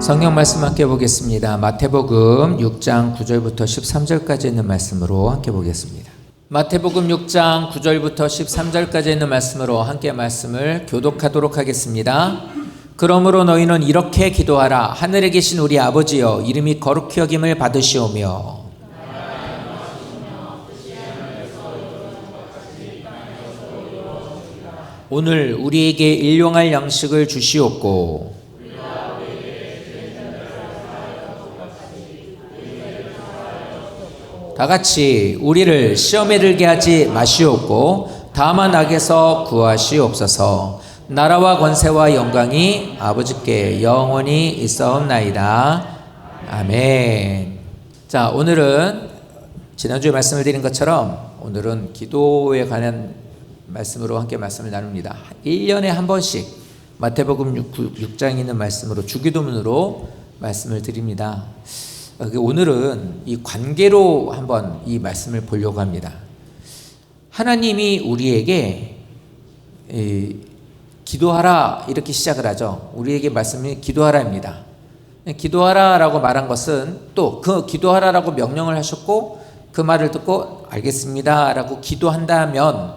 성경 말씀 함께 보겠습니다. 마태복음 6장 9절부터 13절까지 있는 말씀으로 함께 보겠습니다. 마태복음 6장 9절부터 13절까지 있는 말씀으로 함께 말씀을 교독하도록 하겠습니다. 그러므로 너희는 이렇게 기도하라. 하늘에 계신 우리 아버지여, 이름이 거룩히 여김을 받으시오며 오늘 우리에게 일용할 양식을 주시옵고 다같이 우리를 시험에 들게 하지 마시옵고 다만 악에서 구하시옵소서. 나라와 권세와 영광이 아버지께 영원히 있사옵나이다. 아멘. 자, 오늘은 지난주에 말씀을 드린 것처럼 오늘은 기도에 관한 말씀으로 함께 말씀을 나눕니다. 1년에 한 번씩 마태복음 6장에 있는 말씀으로 주기도문으로 말씀을 드립니다. 오늘은 이 관계로 한번 이 말씀을 보려고 합니다. 하나님이 우리에게 기도하라 이렇게 시작을 하죠. 우리에게 말씀이 기도하라입니다. 기도하라라고 말한 것은 또 그 기도하라라고 명령을 하셨고 그 말을 듣고 알겠습니다 라고 기도한다면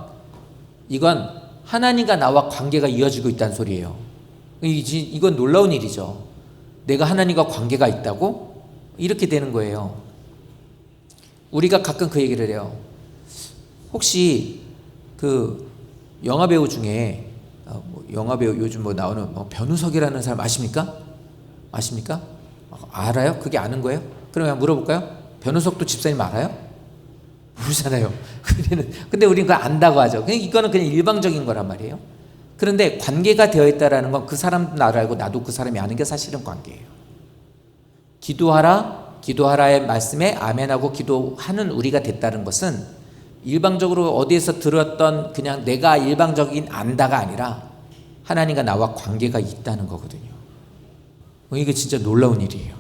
이건 하나님과 나와 관계가 이어지고 있다는 소리예요. 이건 놀라운 일이죠. 내가 하나님과 관계가 있다고? 이렇게 되는 거예요. 우리가 가끔 그 얘기를 해요. 혹시 그 영화배우 중에 영화배우 요즘 나오는 변우석이라는 사람 아십니까? 아십니까? 알아요? 그게 아는 거예요? 그러면 물어볼까요? 변우석도 집사님 알아요? 모르잖아요. 근데 우리는 그거 안다고 하죠. 이거는 그냥 일방적인 거란 말이에요. 그런데 관계가 되어 있다라는 건 그 사람도 나를 알고 나도 그 사람이 아는 게 사실은 관계예요. 기도하라의 말씀에 아멘하고 기도하는 우리가 됐다는 것은 일방적으로 어디에서 들었던 그냥 내가 일방적인 안다가 아니라 하나님과 나와 관계가 있다는 거거든요. 이게 진짜 놀라운 일이에요.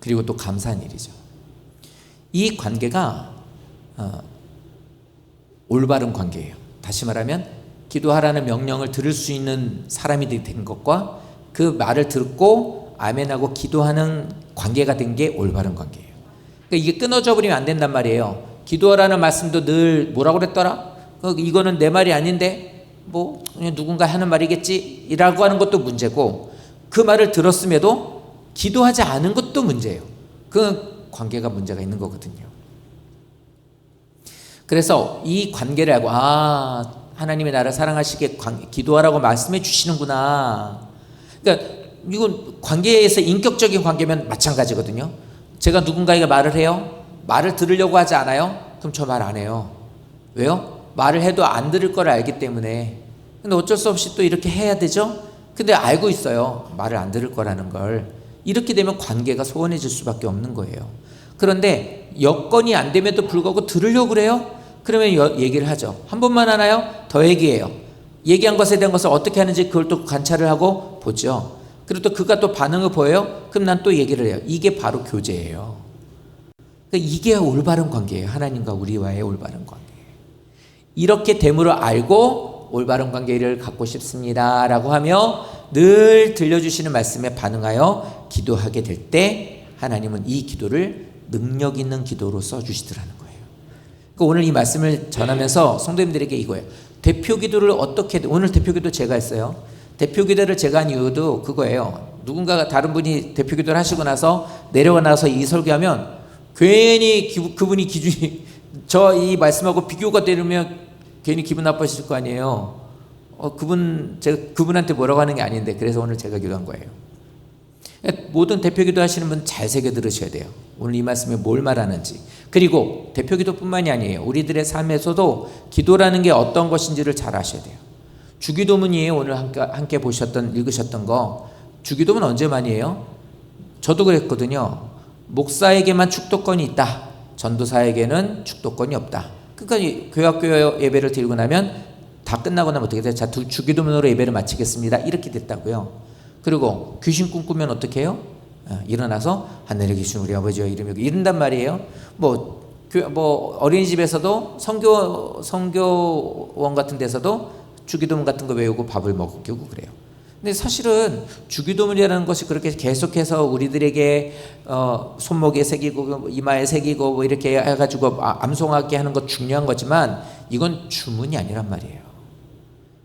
그리고 또 감사한 일이죠. 이 관계가 올바른 관계예요. 다시 말하면 기도하라는 명령을 들을 수 있는 사람이 된 것과 그 말을 듣고 아멘하고 기도하는 관계가 된 게 올바른 관계예요. 그러니까 이게 끊어져 버리면 안 된단 말이에요. 기도하라는 말씀도 늘 뭐라고 그랬더라? 이거는 내 말이 아닌데 그냥 누군가 하는 말이겠지 라고 하는 것도 문제고 그 말을 들었음에도 기도하지 않은 것도 문제예요. 그 관계가 문제가 있는 거거든요. 그래서 이 관계를 알고 하나님의 나를 사랑하시게 기도하라고 말씀해 주시는구나. 그러니까 이건 관계에서 인격적인 관계면 마찬가지거든요. 제가 누군가에게 말을 해요. 말을 들으려고 하지 않아요? 그럼 저 말 안 해요. 왜요? 말을 해도 안 들을 걸 알기 때문에. 근데 어쩔 수 없이 또 이렇게 해야 되죠? 근데 알고 있어요. 말을 안 들을 거라는 걸. 이렇게 되면 관계가 소원해질 수밖에 없는 거예요. 그런데 여건이 안 됨에도 불구하고 들으려고 그래요? 그러면 얘기를 하죠. 한 번만 하나요? 더 얘기해요. 얘기한 것에 대한 것을 어떻게 하는지 그걸 또 관찰을 하고 보죠. 그리고 또 그가 또 반응을 보여요? 그럼 난 또 얘기를 해요. 이게 바로 교제예요. 그러니까 이게 올바른 관계예요. 하나님과 우리와의 올바른 관계. 이렇게 됨으로 알고 올바른 관계를 갖고 싶습니다 라고 하며 늘 들려주시는 말씀에 반응하여 기도하게 될 때 하나님은 이 기도를 능력 있는 기도로 써주시더라는 거예요. 그러니까 오늘 이 말씀을 전하면서 성도님들에게 이거예요. 대표 기도를 어떻게, 오늘 대표 기도 제가 했어요. 대표 기도를 제가 한 이유도 그거예요. 누군가가 다른 분이 대표 기도를 하시고 나서 내려가 나서 이 설교하면 괜히 그분이 기준이 저 이 말씀하고 비교가 되면 괜히 기분 나빠지실 거 아니에요. 제가 그분한테 뭐라고 하는 게 아닌데 그래서 오늘 제가 기도한 거예요. 모든 대표 기도 하시는 분 잘 새겨 들으셔야 돼요. 오늘 이 말씀에 뭘 말하는지. 그리고 대표 기도뿐만이 아니에요. 우리들의 삶에서도 기도라는 게 어떤 것인지를 잘 아셔야 돼요. 주기도문이에요. 오늘 함께 읽으셨던 거. 주기도문 언제만이에요? 저도 그랬거든요. 목사에게만 축도권이 있다. 전도사에게는 축도권이 없다. 그러니까 교학교 예배를 드리고 나면 다 끝나고 나면 어떻게 돼요? 자, 주기도문으로 예배를 마치겠습니다. 이렇게 됐다고요. 그리고 귀신 꿈꾸면 어떻게 해요? 일어나서 하늘에 계신 우리 아버지여 이름이 이른단 말이에요. 어린이집에서도 성교원 같은 데서도 주기도문 같은 거 외우고 밥을 먹이고 그래요. 근데 사실은 주기도문이라는 것이 그렇게 계속해서 우리들에게 손목에 새기고 이마에 새기고 뭐 이렇게 해가지고 암송하게 하는 것 중요한 거지만 이건 주문이 아니란 말이에요.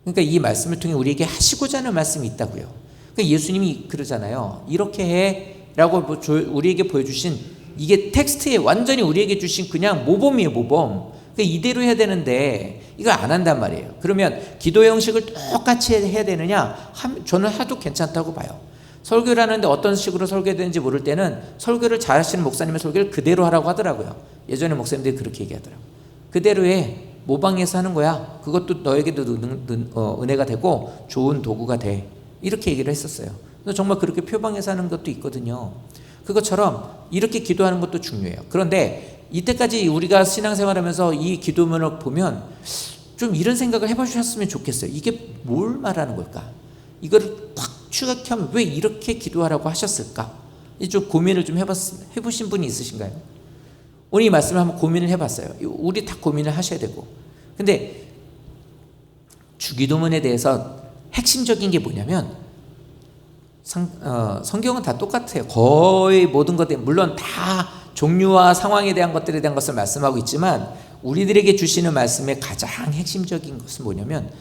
그러니까 이 말씀을 통해 우리에게 하시고자 하는 말씀이 있다고요. 그러니까 예수님이 그러잖아요. 이렇게 해라고 우리에게 보여주신 이게 텍스트에 완전히 우리에게 주신 그냥 모범이에요, 모범. 그러니까 이대로 해야 되는데 이걸 안 한단 말이에요. 그러면 기도 형식을 똑같이 해야 되느냐? 저는 하도 괜찮다고 봐요. 설교를 하는데 어떤 식으로 설교해야 되는지 모를 때는 설교를 잘 하시는 목사님의 설교를 그대로 하라고 하더라고요. 예전에 목사님들이 그렇게 얘기하더라고요. 그대로 해. 모방해서 하는 거야. 그것도 너에게도 은혜가 되고 좋은 도구가 돼. 이렇게 얘기를 했었어요. 정말 그렇게 표방해서 하는 것도 있거든요. 그것처럼 이렇게 기도하는 것도 중요해요. 그런데 이때까지 우리가 신앙생활하면서 이 기도문을 보면 좀 이런 생각을 해보셨으면 좋겠어요. 이게 뭘 말하는 걸까? 이거를 확 추격하면 왜 이렇게 기도하라고 하셨을까? 좀 고민을 좀 해보신 분이 있으신가요? 오늘 이 말씀을 한번 고민을 해봤어요. 우리 다 고민을 하셔야 되고. 근데 주기도문에 대해서 핵심적인 게 뭐냐면 성경은 다 똑같아요. 거의 모든 것들, 물론 다 종류와 상황에 대한 것들에 대한 것을 말씀하고 있지만 우리들에게 주시는 말씀의 가장 핵심적인 것은 뭐냐면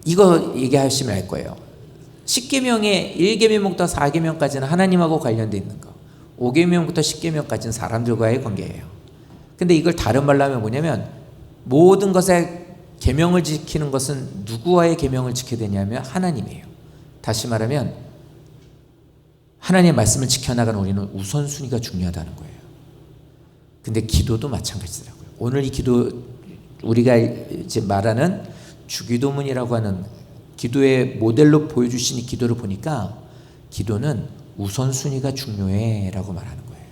이거 얘기하시면 알 거예요. 10계명의 1계명부터 4계명까지는 하나님하고 관련되어 있는 거, 5계명부터 10계명까지는 사람들과의 관계예요. 근데 이걸 다른 말로 하면 뭐냐면 모든 것의 계명을 지키는 것은 누구와의 계명을 지켜야 되냐면 하나님이에요. 다시 말하면 하나님의 말씀을 지켜나가는 우리는 우선순위가 중요하다는 거예요. 근데 기도도 마찬가지더라고요. 오늘 이 기도, 우리가 이제 말하는 주기도문이라고 하는 기도의 모델로 보여주신 이 기도를 보니까 기도는 우선순위가 중요해 라고 말하는 거예요.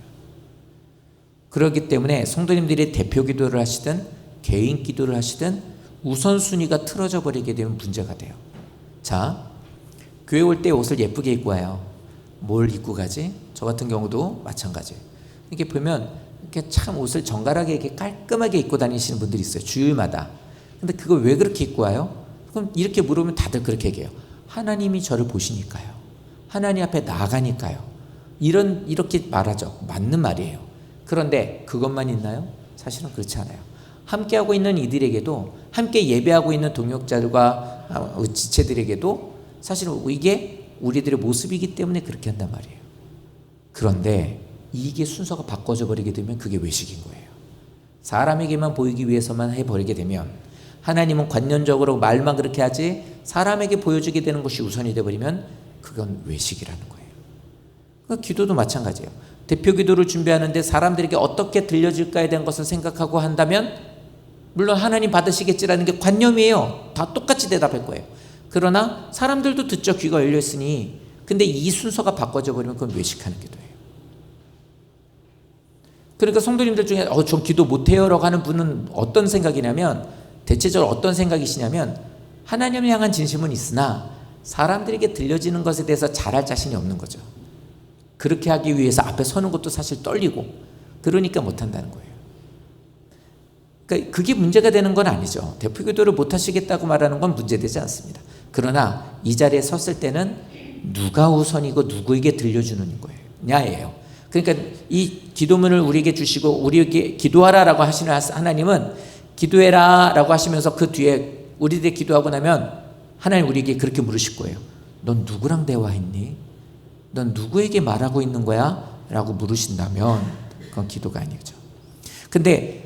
그렇기 때문에 성도님들이 대표 기도를 하시든 개인 기도를 하시든 우선순위가 틀어져 버리게 되면 문제가 돼요. 자, 교회 올 때 옷을 예쁘게 입고 와요. 뭘 입고 가지? 저 같은 경우도 마찬가지예요. 이렇게 보면 이렇게 참 옷을 정갈하게 이렇게 깔끔하게 입고 다니시는 분들이 있어요. 주일마다. 근데 그걸 왜 그렇게 입고 와요? 그럼 이렇게 물으면 다들 그렇게 얘기해요. 하나님이 저를 보시니까요. 하나님 앞에 나아가니까요. 이렇게 말하죠. 맞는 말이에요. 그런데 그것만 있나요? 사실은 그렇지 않아요. 함께하고 있는 이들에게도, 함께 예배하고 있는 동역자들과 지체들에게도 사실은 이게 우리들의 모습이기 때문에 그렇게 한단 말이에요. 그런데 이게 순서가 바꿔져 버리게 되면 그게 외식인 거예요. 사람에게만 보이기 위해서만 해버리게 되면, 하나님은 관념적으로 말만 그렇게 하지 사람에게 보여주게 되는 것이 우선이 되어버리면 그건 외식이라는 거예요. 그러니까 기도도 마찬가지예요. 대표 기도를 준비하는데 사람들에게 어떻게 들려질까에 대한 것을 생각하고 한다면 물론 하나님 받으시겠지라는 게 관념이에요. 다 똑같이 대답할 거예요. 그러나 사람들도 듣죠. 귀가 열려있으니. 근데 이 순서가 바꿔져 버리면 그건 외식하는 기도예요. 그러니까 성도님들 중에 저 기도 못해요 라고 하는 분은 어떤 생각이냐면, 대체적으로 어떤 생각이시냐면, 하나님을 향한 진심은 있으나 사람들에게 들려지는 것에 대해서 잘할 자신이 없는 거죠. 그렇게 하기 위해서 앞에 서는 것도 사실 떨리고, 그러니까 못한다는 거예요. 그러니까 그게 문제가 되는 건 아니죠. 대표 기도를 못하시겠다고 말하는 건 문제되지 않습니다. 그러나 이 자리에 섰을 때는 누가 우선이고 누구에게 들려주는 거냐예요. 그러니까 이 기도문을 우리에게 주시고 우리에게 기도하라라고 하시는 하나님은 기도해라라고 하시면서 그 뒤에 우리들이 기도하고 나면 하나님 우리에게 그렇게 물으실 거예요. 넌 누구랑 대화했니? 넌 누구에게 말하고 있는 거야? 라고 물으신다면 그건 기도가 아니죠. 근데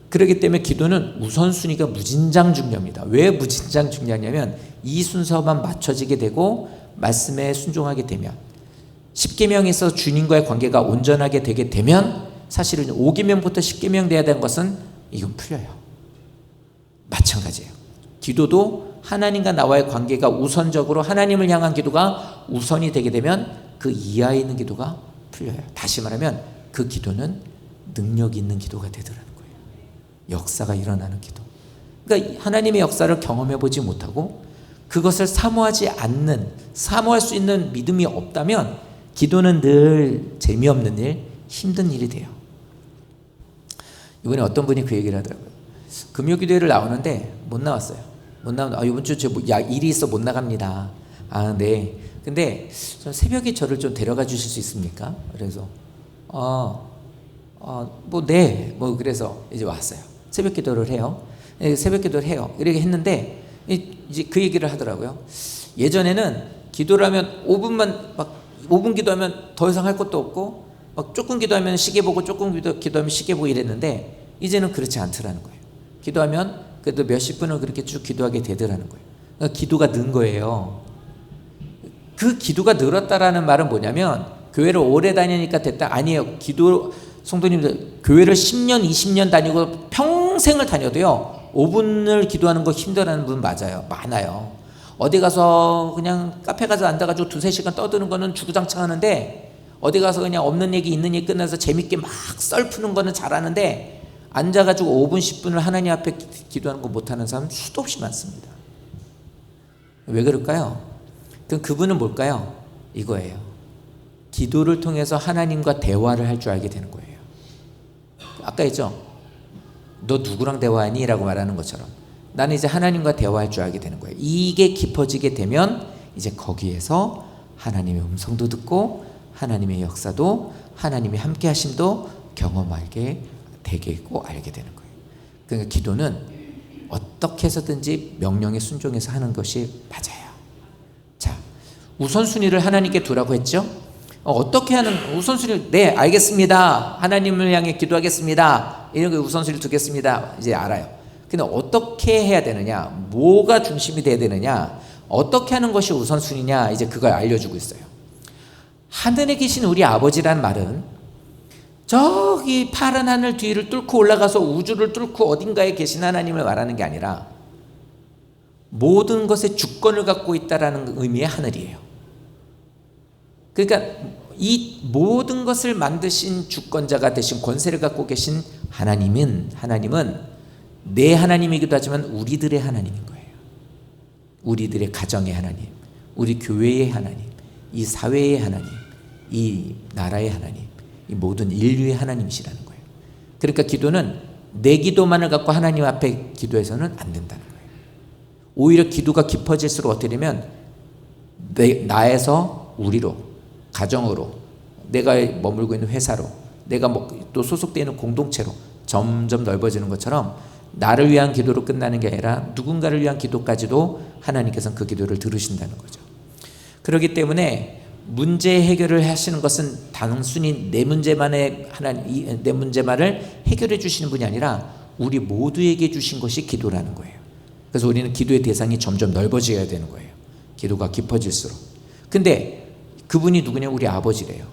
그렇기 때문에 기도는 우선순위가 무진장 중요합니다. 왜 무진장 중요하냐면 이 순서만 맞춰지게 되고 말씀에 순종하게 되면, 10계명에서 주님과의 관계가 온전하게 되게 되면 사실은 5계명부터 10계명 돼야 되는 것은 이건 풀려요. 마찬가지예요. 기도도 하나님과 나와의 관계가 우선적으로 하나님을 향한 기도가 우선이 되게 되면 그 이하에 있는 기도가 풀려요. 다시 말하면 그 기도는 능력 있는 기도가 되더라는 거예요. 역사가 일어나는 기도. 그러니까 하나님의 역사를 경험해 보지 못하고 그것을 사모하지 않는, 사모할 수 있는 믿음이 없다면 기도는 늘 재미없는 일, 힘든 일이 돼요. 이번에 어떤 분이 그 얘기를 하더라고요. 금요기도회를 나오는데 못 나왔어요. 못 나오는, 이번 주 일이 있어 못 나갑니다. 아, 네. 근데 좀 새벽에 저를 좀 데려가 주실 수 있습니까? 그래서 뭐 네. 뭐 그래서 이제 왔어요. 새벽 기도를 해요. 새벽 기도를 해요. 이렇게 했는데 이제 그 얘기를 하더라고요. 예전에는 기도를 하면 5분만 막 5분 기도하면 더 이상 할 것도 없고 막 조금 기도하면 시계 보고 조금 기도하면 시계 보고 이랬는데 이제는 그렇지 않더라는 거예요. 기도하면 그래도 몇십 분을 그렇게 쭉 기도하게 되더라는 거예요. 그러니까 기도가 는 거예요. 그 기도가 늘었다라는 말은 뭐냐면 교회를 오래 다니니까 됐다? 아니에요. 성도님들 교회를 10년 20년 다니고 평생을 다녀도요 5분을 기도하는 거 힘들어하는 분 맞아요. 많아요. 어디 가서 그냥 카페 가서 앉아가지고 2-3시간 떠드는 거는 주구장창 하는데 어디 가서 그냥 없는 얘기 있는 얘기 끝나서 재밌게 막 썰 푸는 거는 잘하는데 앉아가지고 5분 10분을 하나님 앞에 기도하는 거 못하는 사람 수도 없이 많습니다. 왜 그럴까요? 그럼 그분은 뭘까요? 이거예요. 기도를 통해서 하나님과 대화를 할 줄 알게 되는 거예요. 아까 했죠? 너 누구랑 대화하니? 라고 말하는 것처럼 나는 이제 하나님과 대화할 줄 알게 되는 거예요. 이게 깊어지게 되면 이제 거기에서 하나님의 음성도 듣고 하나님의 역사도 하나님의 함께 하심도 경험하게 되겠고 알게 되는 거예요. 그러니까 기도는 어떻게 해서든지 명령에 순종해서 하는 것이 맞아요. 자, 우선순위를 하나님께 두라고 했죠? 어떻게 하는 우선순위? 네, 알겠습니다. 하나님을 향해 기도하겠습니다. 이런 거 우선순위를 두겠습니다. 이제 알아요. 근데 어떻게 해야 되느냐? 뭐가 중심이 돼야 되느냐? 어떻게 하는 것이 우선순위냐? 이제 그걸 알려주고 있어요. 하늘에 계신 우리 아버지란 말은 저기 파란 하늘 뒤를 뚫고 올라가서 우주를 뚫고 어딘가에 계신 하나님을 말하는 게 아니라 모든 것의 주권을 갖고 있다라는 의미의 하늘이에요. 그러니까 이 모든 것을 만드신 주권자가 되신 권세를 갖고 계신 하나님은 내 하나님이기도 하지만 우리들의 하나님인 거예요. 우리들의 가정의 하나님, 우리 교회의 하나님, 이 사회의 하나님, 이 나라의 하나님, 이 모든 인류의 하나님이시라는 거예요. 그러니까 기도는 내 기도만을 갖고 하나님 앞에 기도해서는 안 된다는 거예요. 오히려 기도가 깊어질수록 어떻게 되면 나에서 우리로, 가정으로, 내가 머물고 있는 회사로, 내가 또 소속되어 있는 공동체로 점점 넓어지는 것처럼 나를 위한 기도로 끝나는 게 아니라 누군가를 위한 기도까지도 하나님께서는 그 기도를 들으신다는 거죠. 그렇기 때문에 문제 해결을 하시는 것은 단순히 내 문제만을 해결해 주시는 분이 아니라 우리 모두에게 주신 것이 기도라는 거예요. 그래서 우리는 기도의 대상이 점점 넓어져야 되는 거예요. 기도가 깊어질수록. 근데 그분이 누구냐? 우리 아버지래요.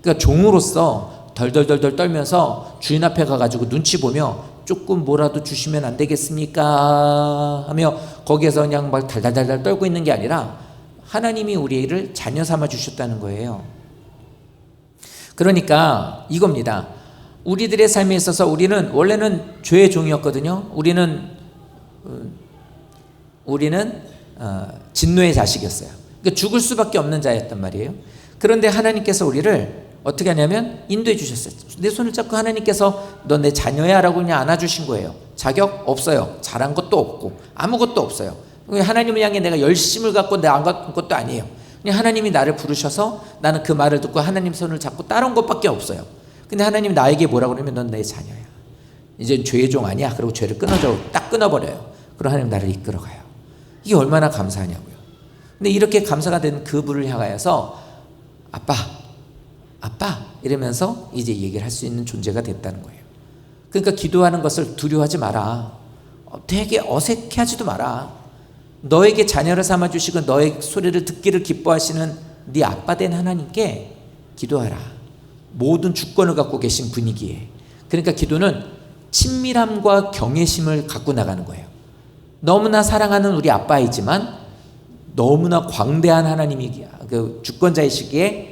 그러니까 종으로서 덜덜덜덜 떨면서 주인 앞에 가가지고 눈치 보며 조금 뭐라도 주시면 안 되겠습니까? 하며 거기에서 그냥 막 달달달달 떨고 있는 게 아니라 하나님이 우리를 자녀 삼아 주셨다는 거예요. 그러니까 이겁니다. 우리들의 삶에 있어서 우리는 원래는 죄의 종이었거든요. 우리는 진노의 자식이었어요. 그러니까 죽을 수밖에 없는 자였단 말이에요. 그런데 하나님께서 우리를 어떻게 하냐면 인도해 주셨어요. 내 손을 잡고 하나님께서 너 내 자녀야 라고 그냥 안아주신 거예요. 자격 없어요. 잘한 것도 없고 아무것도 없어요. 하나님을 향해 내가 열심을 갖고 나간 것도 아니에요. 그냥 하나님이 나를 부르셔서 나는 그 말을 듣고 하나님 손을 잡고 따라온 것밖에 없어요. 근데 하나님이 나에게 뭐라고 그러면 넌 내 자녀야. 이제 죄의 종 아니야. 그리고 죄를 딱 끊어버려요. 그럼 하나님 나를 이끌어가요. 이게 얼마나 감사하냐고요. 근데 이렇게 감사가 된 그분을 향하여서 아빠 이러면서 이제 얘기를 할 수 있는 존재가 됐다는 거예요. 그러니까 기도하는 것을 두려워하지 마라. 되게 어색해하지도 마라. 너에게 자녀를 삼아주시고 너의 소리를 듣기를 기뻐하시는 네 아빠 된 하나님께 기도하라. 모든 주권을 갖고 계신 분위기에. 그러니까 기도는 친밀함과 경외심을 갖고 나가는 거예요. 너무나 사랑하는 우리 아빠이지만 너무나 광대한 하나님이 그 주권자이시기에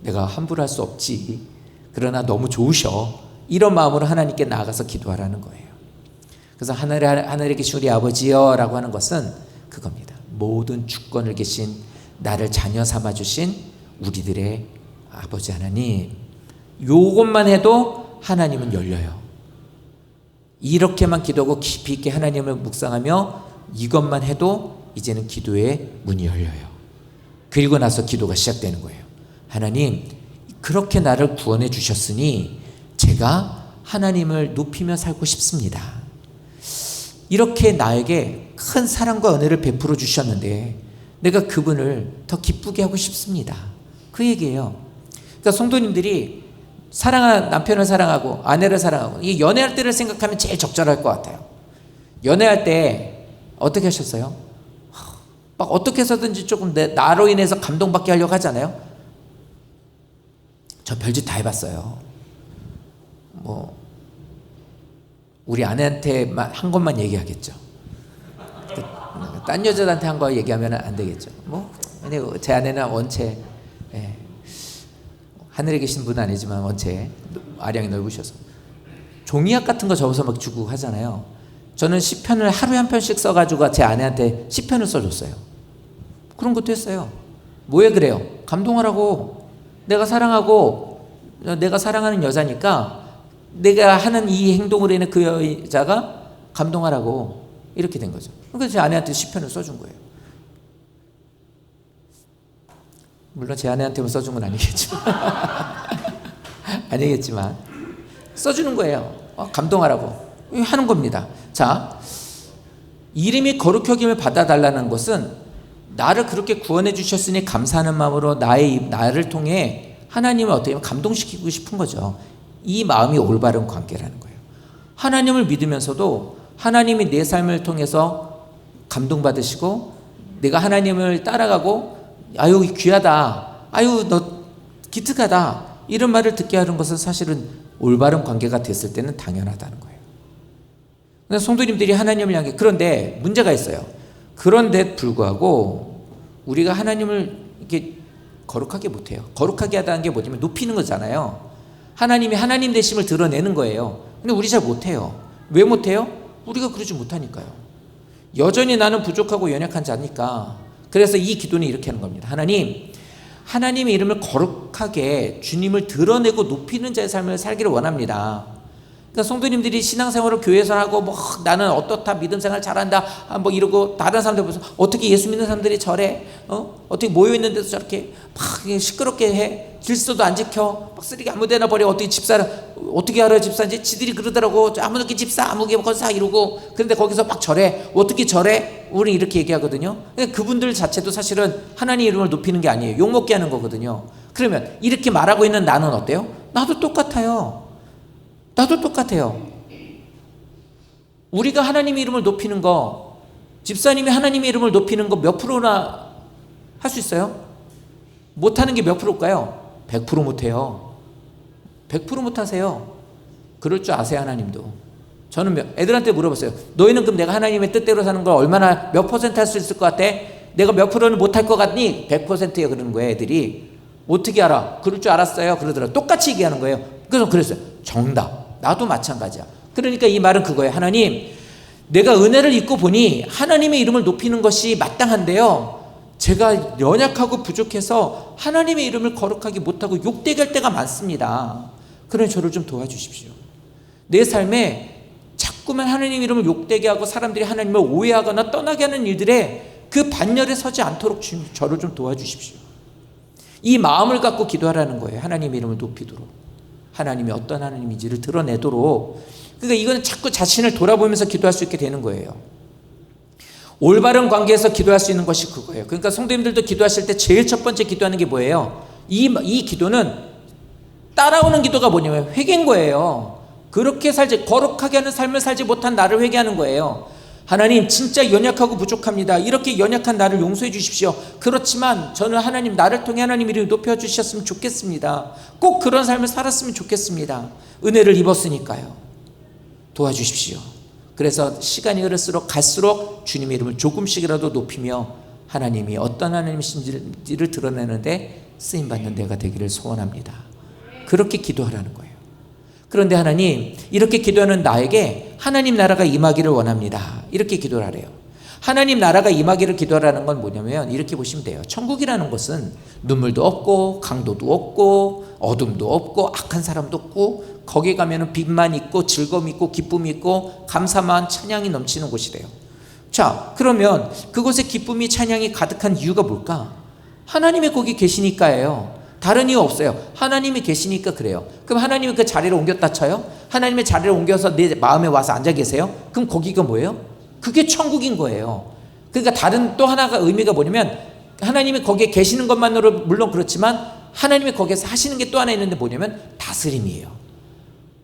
내가 함부로 할 수 없지. 그러나 너무 좋으셔. 이런 마음으로 하나님께 나아가서 기도하라는 거예요. 그래서 하늘에 계신 우리 아버지여 라고 하는 것은 그겁니다. 모든 주권을 계신 나를 자녀 삼아주신 우리들의 아버지 하나님. 요것만 해도 하나님은 열려요. 이렇게만 기도하고 깊이 있게 하나님을 묵상하며 이것만 해도 이제는 기도의 문이 열려요. 그리고 나서 기도가 시작되는 거예요. 하나님, 그렇게 나를 구원해 주셨으니 제가 하나님을 높이며 살고 싶습니다. 이렇게 나에게 큰 사랑과 은혜를 베풀어 주셨는데 내가 그분을 더 기쁘게 하고 싶습니다. 그 얘기예요. 그러니까 성도님들이 남편을 사랑하고 아내를 사랑하고 이 연애할 때를 생각하면 제일 적절할 것 같아요. 연애할 때 어떻게 하셨어요? 막 어떻게 해서든지 조금 나로 인해서 감동받게 하려고 하잖아요. 저 별짓 다 해봤어요. 뭐 우리 아내한테만 한 것만 얘기하겠죠. 딴 여자한테 한 거 얘기하면 안 되겠죠. 근데 제 아내는 원체 하늘에 계신 분은 아니지만 원체 아량이 넓으셔서 종이약 같은 거 접어서 막 주고 하잖아요. 저는 시편을 하루에 한 편씩 써가지고 제 아내한테 시편을 써줬어요. 그런 것도 했어요. 뭐에 그래요? 감동하라고. 내가 사랑하고 내가 사랑하는 여자니까 내가 하는 이 행동으로 인해 그 여자가 감동하라고 이렇게 된 거죠. 그래서 제 아내한테 시편을 써준 거예요. 물론 제 아내한테만 써준 건 아니겠지만 아니겠지만 써주는 거예요. 감동하라고 하는 겁니다. 자, 이름이 거룩히 여김을 받아달라는 것은 나를 그렇게 구원해 주셨으니 감사하는 마음으로 나를 통해 하나님을 어떻게 보면 감동시키고 싶은 거죠. 이 마음이 올바른 관계라는 거예요. 하나님을 믿으면서도 하나님이 내 삶을 통해서 감동받으시고 내가 하나님을 따라가고 아유 귀하다, 아유 너 기특하다 이런 말을 듣게 하는 것은 사실은 올바른 관계가 됐을 때는 당연하다는 거예요. 그래서 성도님들이 하나님을 향해, 그런데 문제가 있어요. 그런데 불구하고 우리가 하나님을 이렇게 거룩하게 못해요. 거룩하게 하다는 게 뭐냐면 높이는 거잖아요. 하나님이 하나님 되심을 드러내는 거예요. 근데 우리 잘 못해요. 왜 못해요? 우리가 그러지 못하니까요. 여전히 나는 부족하고 연약한 자니까. 그래서 이 기도는 이렇게 하는 겁니다. 하나님, 하나님의 이름을 거룩하게 주님을 드러내고 높이는 자의 삶을 살기를 원합니다. 그러니까 성도님들이 신앙생활을 교회에서 하고 나는 어떻다, 믿음생활 잘한다 이러고 다른 사람들 보면서 어떻게 예수 믿는 사람들이 저래, 어떻게 모여있는데도 저렇게 막 시끄럽게 해, 질서도 안 지켜, 막 쓰레기 아무데나 버려, 어떻게 어떻게 알아요 집사인지, 지들이 그러더라고, 아무렇게 집사 아무게 건사 이러고, 그런데 거기서 막 저래, 어떻게 저래, 우리 이렇게 얘기하거든요. 그분들 자체도 사실은 하나님 이름을 높이는 게 아니에요. 욕먹게 하는 거거든요. 그러면 이렇게 말하고 있는 나는 어때요? 나도 똑같아요. 우리가 하나님의 이름을 높이는 거, 집사님이 하나님의 이름을 높이는 거 몇 프로나 할 수 있어요? 못하는 게 몇 프로일까요? 100% 못해요. 100% 못하세요. 그럴 줄 아세요, 하나님도. 저는 애들한테 물어봤어요. 너희는 그럼 내가 하나님의 뜻대로 사는 걸 얼마나 몇 퍼센트 할 수 있을 것 같아? 내가 몇 프로는 못할 것 같니? 100%예요 그러는 거예요. 애들이. 어떻게 알아? 그럴 줄 알았어요 그러더라고요. 똑같이 얘기하는 거예요. 그래서 그랬어요. 정답. 나도 마찬가지야. 그러니까 이 말은 그거예요. 하나님, 내가 은혜를 입고 보니 하나님의 이름을 높이는 것이 마땅한데요, 제가 연약하고 부족해서 하나님의 이름을 거룩하게 못하고 욕되게 할 때가 많습니다. 그러니 저를 좀 도와주십시오. 내 삶에 자꾸만 하나님의 이름을 욕되게 하고 사람들이 하나님을 오해하거나 떠나게 하는 일들에 그 반열에 서지 않도록 저를 좀 도와주십시오. 이 마음을 갖고 기도하라는 거예요. 하나님의 이름을 높이도록, 하나님이 어떤 하나님인지를 드러내도록. 그러니까 이거는 자꾸 자신을 돌아보면서 기도할 수 있게 되는 거예요. 올바른 관계에서 기도할 수 있는 것이 그거예요. 그러니까 성도님들도 기도하실 때 제일 첫 번째 기도하는 게 뭐예요? 이 기도는 따라오는 기도가 뭐냐면 회개인 거예요. 그렇게 살지, 거룩하게 하는 삶을 살지 못한 나를 회개하는 거예요. 하나님, 진짜 연약하고 부족합니다. 이렇게 연약한 나를 용서해 주십시오. 그렇지만 저는 하나님, 나를 통해 하나님 이름을 높여주셨으면 좋겠습니다. 꼭 그런 삶을 살았으면 좋겠습니다. 은혜를 입었으니까요. 도와주십시오. 그래서 시간이 갈수록 주님의 이름을 조금씩이라도 높이며 하나님이 어떤 하나님이신지를 드러내는데 쓰임받는 데가 되기를 소원합니다. 그렇게 기도하라는 거예요. 그런데 하나님, 이렇게 기도하는 나에게 하나님 나라가 임하기를 원합니다. 이렇게 기도를 하래요. 하나님 나라가 임하기를 기도하라는 건 뭐냐면 이렇게 보시면 돼요. 천국이라는 것은 눈물도 없고 강도도 없고 어둠도 없고 악한 사람도 없고, 거기 가면은 빛만 있고 즐거움이 있고 기쁨이 있고 감사만 찬양이 넘치는 곳이래요. 자, 그러면 그곳에 기쁨이 찬양이 가득한 이유가 뭘까? 하나님이 거기 계시니까예요. 다른 이유 없어요. 하나님이 계시니까 그래요. 그럼 하나님이 그 자리를 옮겼다 쳐요? 하나님의 자리를 옮겨서 내 마음에 와서 앉아 계세요? 그럼 거기가 뭐예요? 그게 천국인 거예요. 그러니까 다른 또 하나가 의미가 뭐냐면, 하나님이 거기에 계시는 것만으로 물론 그렇지만 하나님이 거기에서 하시는 게 또 하나 있는데 뭐냐면 다스림이에요.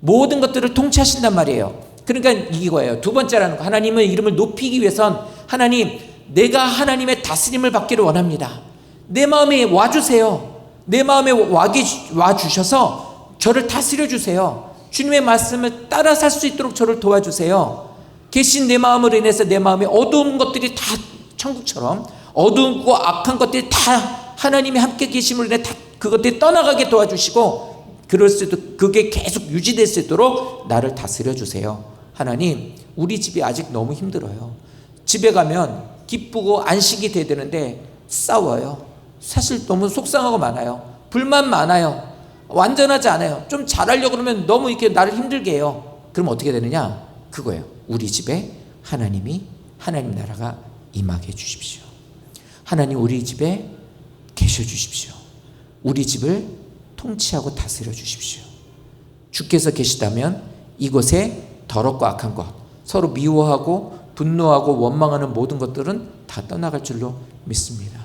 모든 것들을 통치하신단 말이에요. 그러니까 이거예요. 두 번째라는 거, 하나님의 이름을 높이기 위해선 하나님, 내가 하나님의 다스림을 받기를 원합니다. 내 마음에 와주세요. 내 마음에 와주셔서 저를 다스려 주세요. 주님의 말씀을 따라 살 수 있도록 저를 도와주세요. 계신 내 마음으로 인해서 내 마음에 어두운 것들이 다 천국처럼 어두운고 악한 것들이 다 하나님이 함께 계심으로 인해 다 그것들이 떠나가게 도와주시고, 그럴 수도 그게 계속 유지될 수 있도록 나를 다스려 주세요. 하나님, 우리 집이 아직 너무 힘들어요. 집에 가면 기쁘고 안식이 돼야 되는데 싸워요. 사실 너무 속상하고 많아요. 불만 많아요. 완전하지 않아요. 좀 잘하려고 그러면 너무 이렇게 나를 힘들게 해요. 그럼 어떻게 되느냐? 그거예요. 우리 집에 하나님 나라가 임하게 해주십시오. 하나님, 우리 집에 계셔 주십시오. 우리 집을 통치하고 다스려 주십시오. 주께서 계시다면 이곳에 더럽고 악한 것, 서로 미워하고 분노하고 원망하는 모든 것들은 다 떠나갈 줄로 믿습니다.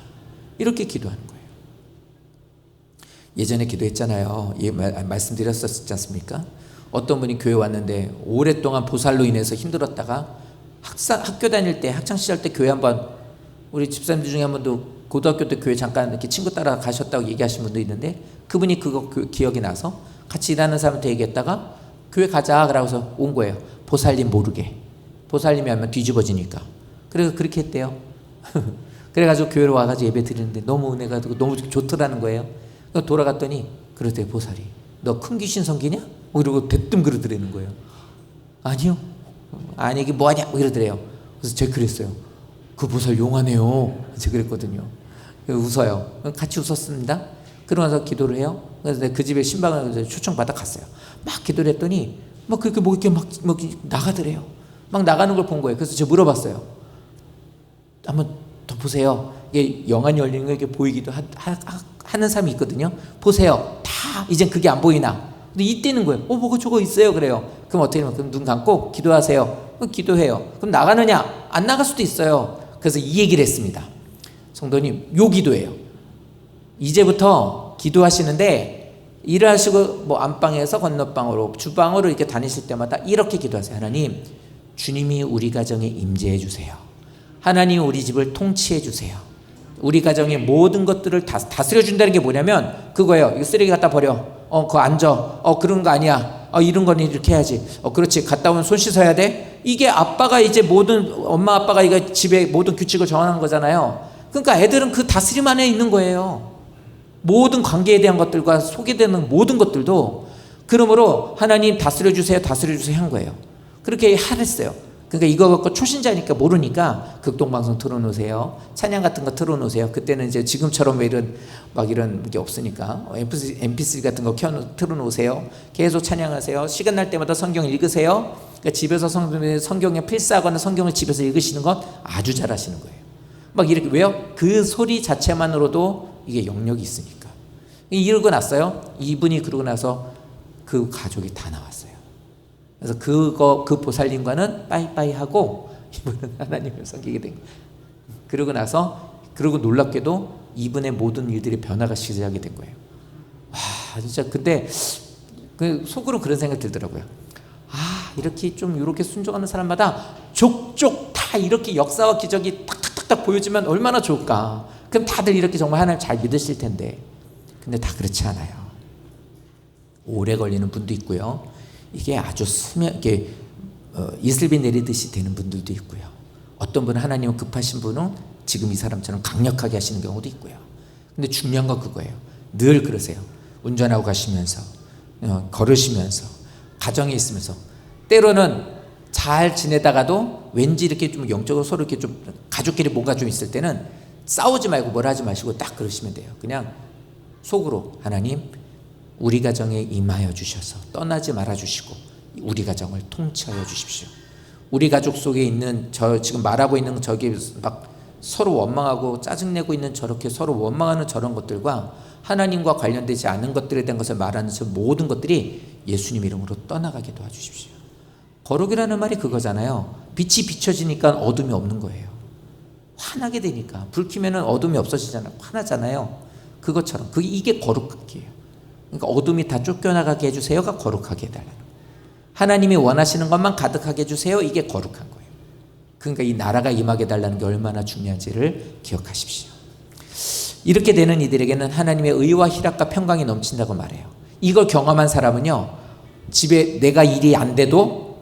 이렇게 기도하는 거예요. 예전에 기도했잖아요. 말씀드렸었지 않습니까? 어떤 분이 교회 왔는데 오랫동안 보살로 인해서 힘들었다가 학교 다닐 때, 학창시절 때 교회 한번, 우리 집사님들 중에 한 번도 고등학교 때 교회 잠깐 이렇게 친구 따라 가셨다고 얘기하신 분도 있는데, 그분이 그거 기억이 나서 같이 일하는 사람한테 얘기했다가 교회 가자 그러고서 온 거예요. 보살님 모르게. 보살님이 하면 뒤집어지니까. 그래서 그렇게 했대요. 그래가지고 교회로 와가지고 예배 드리는데 너무 은혜가 되고 너무 좋더라는 거예요. 돌아갔더니 그러대요. 보살이, 너 큰 귀신 섬기냐? 이러고 대뜸 그러더라는 거예요. 아니요. 아니 이게 뭐하냐? 이러더래요. 그래서 제가 그랬어요. 그 보살 용하네요. 제가 그랬거든요. 웃어요. 같이 웃었습니다. 그러고 나서 기도를 해요. 그래서 그 집에 신방을 초청받아 갔어요. 막 기도를 했더니 막 그렇게 뭐 이렇게 막 나가더래요. 막 나가는 걸 본 거예요. 그래서 제가 물어봤어요. 한번 더 보세요. 이게 영안이 열리는 거 이렇게 보이기도 하는 사람이 있거든요. 보세요. 다 이젠 그게 안 보이나? 근데 이때는 거예요. 뭐가 저거 있어요. 그래요. 그럼 어떻게 하면, 그럼 눈 감고 기도하세요. 그럼 기도해요. 그럼 나가느냐? 안 나갈 수도 있어요. 그래서 이 얘기를 했습니다. 성도님, 요 기도예요. 이제부터 기도하시는데 일을 하시고 뭐 안방에서 건너방으로 주방으로 이렇게 다니실 때마다 이렇게 기도하세요. 하나님, 주님이 우리 가정에 임재해 주세요. 하나님, 우리 집을 통치해 주세요. 우리 가정의 모든 것들을 다스려 준다는 게 뭐냐면 그거예요. 이거 쓰레기 갖다 버려. 그거 안 줘. 그런 거 아니야. 이런 거는 이렇게 해야지. 그렇지. 갔다 오면 손 씻어야 돼. 이게 아빠가 이제 엄마 아빠가 이거 집에 모든 규칙을 정하는 거잖아요. 그러니까 애들은 그 다스림 안에 있는 거예요. 모든 관계에 대한 것들과 소개되는 모든 것들도. 그러므로 하나님 다스려 주세요 한 거예요. 그렇게 하랬어요. 그러니까 이거 갖고 초신자니까 모르니까 극동방송 틀어놓으세요. 찬양 같은 거 틀어놓으세요. 그때는 이제 지금처럼 이런 게 없으니까 MP3 같은 거 틀어놓으세요. 계속 찬양하세요. 시간 날 때마다 성경 읽으세요. 그러니까 집에서 성경에 필사하거나 성경을 집에서 읽으시는 건 아주 잘하시는 거예요. 막 이렇게, 왜요? 그 소리 자체만으로도 이게 영역이 있으니까. 이러고 났어요. 이분이 그러고 나서 그 가족이 다 나왔어요. 그래서 그 보살님과는 빠이빠이 하고 이분은 하나님을 섬기게 된 거예요. 그러고 놀랍게도 이분의 모든 일들이 변화가 시작이 된 거예요. 와, 진짜 그때 속으로 그런 생각이 들더라고요. 이렇게 순종하는 사람마다 족족 다 이렇게 역사와 기적이 탁탁탁 보여지면 얼마나 좋을까. 그럼 다들 이렇게 정말 하나님 잘 믿으실 텐데. 근데 다 그렇지 않아요. 오래 걸리는 분도 있고요. 이게 아주 이게 이슬비 내리듯이 되는 분들도 있고요. 어떤 분은 하나님은 급하신 분은 지금 이 사람처럼 강력하게 하시는 경우도 있고요. 근데 중요한 건 그거예요. 늘 그러세요. 운전하고 가시면서, 걸으시면서, 가정에 있으면서, 때로는 잘 지내다가도 왠지 이렇게 좀 영적으로 서로 이렇게 좀 가족끼리 뭔가 좀 있을 때는 싸우지 말고 뭘 하지 마시고 딱 그러시면 돼요. 그냥 속으로, 하나님, 우리 가정에 임하여 주셔서 떠나지 말아 주시고 우리 가정을 통치하여 주십시오. 우리 가족 속에 있는 지금 말하고 있는 저기 막 서로 원망하고 짜증내고 있는 저렇게 서로 원망하는 저런 것들과 하나님과 관련되지 않은 것들에 대한 것을 말하는 저 모든 것들이 예수님 이름으로 떠나가게 도와주십시오. 거룩이라는 말이 그거잖아요. 빛이 비춰지니까 어둠이 없는 거예요. 환하게 되니까 불 켜면은 어둠이 없어지잖아요. 환하잖아요. 그것처럼 이게 거룩하기예요. 그러니까 어둠이 다 쫓겨나가게 해주세요가 거룩하게 해달라는 거예요. 하나님이 원하시는 것만 가득하게 해주세요. 이게 거룩한 거예요. 그러니까 이 나라가 임하게 해달라는 게 얼마나 중요한지를 기억하십시오. 이렇게 되는 이들에게는 하나님의 의와 희락과 평강이 넘친다고 말해요. 이걸 경험한 사람은요, 집에 내가 일이 안 돼도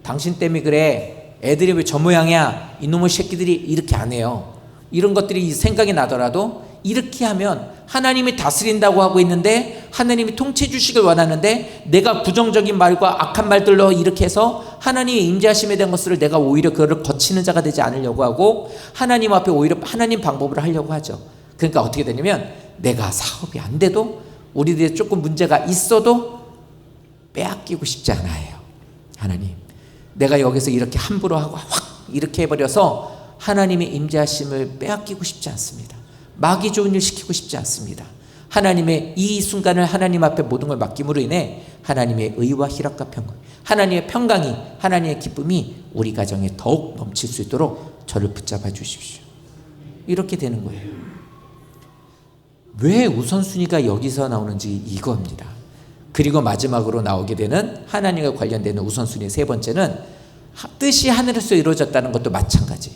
당신 때문에 그래, 애들이 왜 저 모양이야, 이놈의 새끼들이 이렇게 안 해요. 이런 것들이 생각이 나더라도 이렇게 하면 하나님이 다스린다고 하고 있는데, 하나님이 통치해 주시길 원하는데, 내가 부정적인 말과 악한 말들로 이렇게 해서 하나님의 임재하심에 대한 것을 내가 오히려 그거를 거치는 자가 되지 않으려고 하고 하나님 앞에 오히려 하나님 방법으로 하려고 하죠. 그러니까 어떻게 되냐면, 내가 사업이 안 돼도, 우리들이 조금 문제가 있어도 빼앗기고 싶지 않아요. 하나님, 내가 여기서 이렇게 함부로 하고 확 이렇게 해버려서 하나님의 임재하심을 빼앗기고 싶지 않습니다. 마귀 좋은 일 시키고 싶지 않습니다. 하나님의 이 순간을 하나님 앞에 모든 걸 맡김으로 인해 하나님의 의와 희락과 평강, 하나님의 평강이, 하나님의 기쁨이 우리 가정에 더욱 넘칠 수 있도록 저를 붙잡아 주십시오. 이렇게 되는 거예요. 왜 우선순위가 여기서 나오는지 이겁니다. 그리고 마지막으로 나오게 되는 하나님과 관련되는 우선순위 세 번째는 뜻이 하늘에서 이루어졌다는 것도 마찬가지.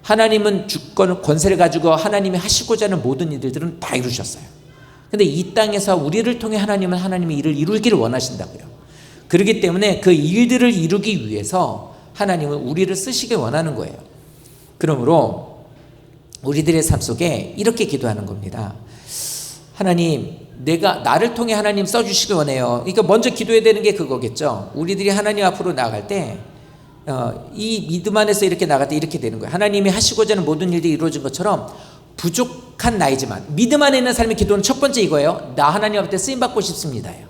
하나님은 주권, 권세를 가지고 하나님이 하시고자 하는 모든 일들은 다 이루셨어요. 근데 이 땅에서 우리를 통해 하나님은 하나님의 일을 이루기를 원하신다고요. 그렇기 때문에 그 일들을 이루기 위해서 하나님은 우리를 쓰시길 원하는 거예요. 그러므로 우리들의 삶 속에 이렇게 기도하는 겁니다. 하나님, 나를 통해 하나님 써주시길 원해요. 그러니까 먼저 기도해야 되는 게 그거겠죠. 우리들이 하나님 앞으로 나아갈 때, 이 믿음 안에서 이렇게 나갈 때 이렇게 되는 거예요. 하나님이 하시고자 하는 모든 일들이 이루어진 것처럼 부족한 나이지만 믿음 안에 있는 삶의 기도는 첫 번째 이거예요. 나 하나님 앞에 쓰임받고 싶습니다요.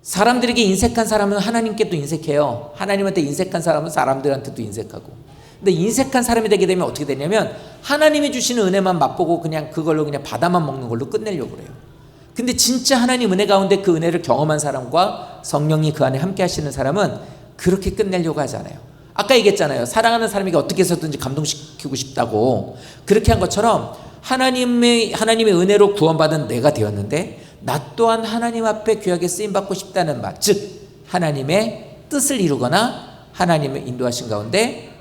사람들에게 인색한 사람은 하나님께도 인색해요. 하나님한테 인색한 사람은 사람들한테도 인색하고. 근데 인색한 사람이 되게 되면 어떻게 되냐면 하나님이 주시는 은혜만 맛보고 그냥 그걸로 그냥 받아만 먹는 걸로 끝내려고 그래요. 근데 진짜 하나님 은혜 가운데 그 은혜를 경험한 사람과 성령이 그 안에 함께 하시는 사람은 그렇게 끝내려고 하잖아요. 아까 얘기했잖아요. 사랑하는 사람에게 어떻게 해서든지 감동시키고 싶다고. 그렇게 한 것처럼 하나님의 은혜로 구원받은 내가 되었는데 나 또한 하나님 앞에 귀하게 쓰임받고 싶다는 말, 즉 하나님의 뜻을 이루거나 하나님의 인도하신 가운데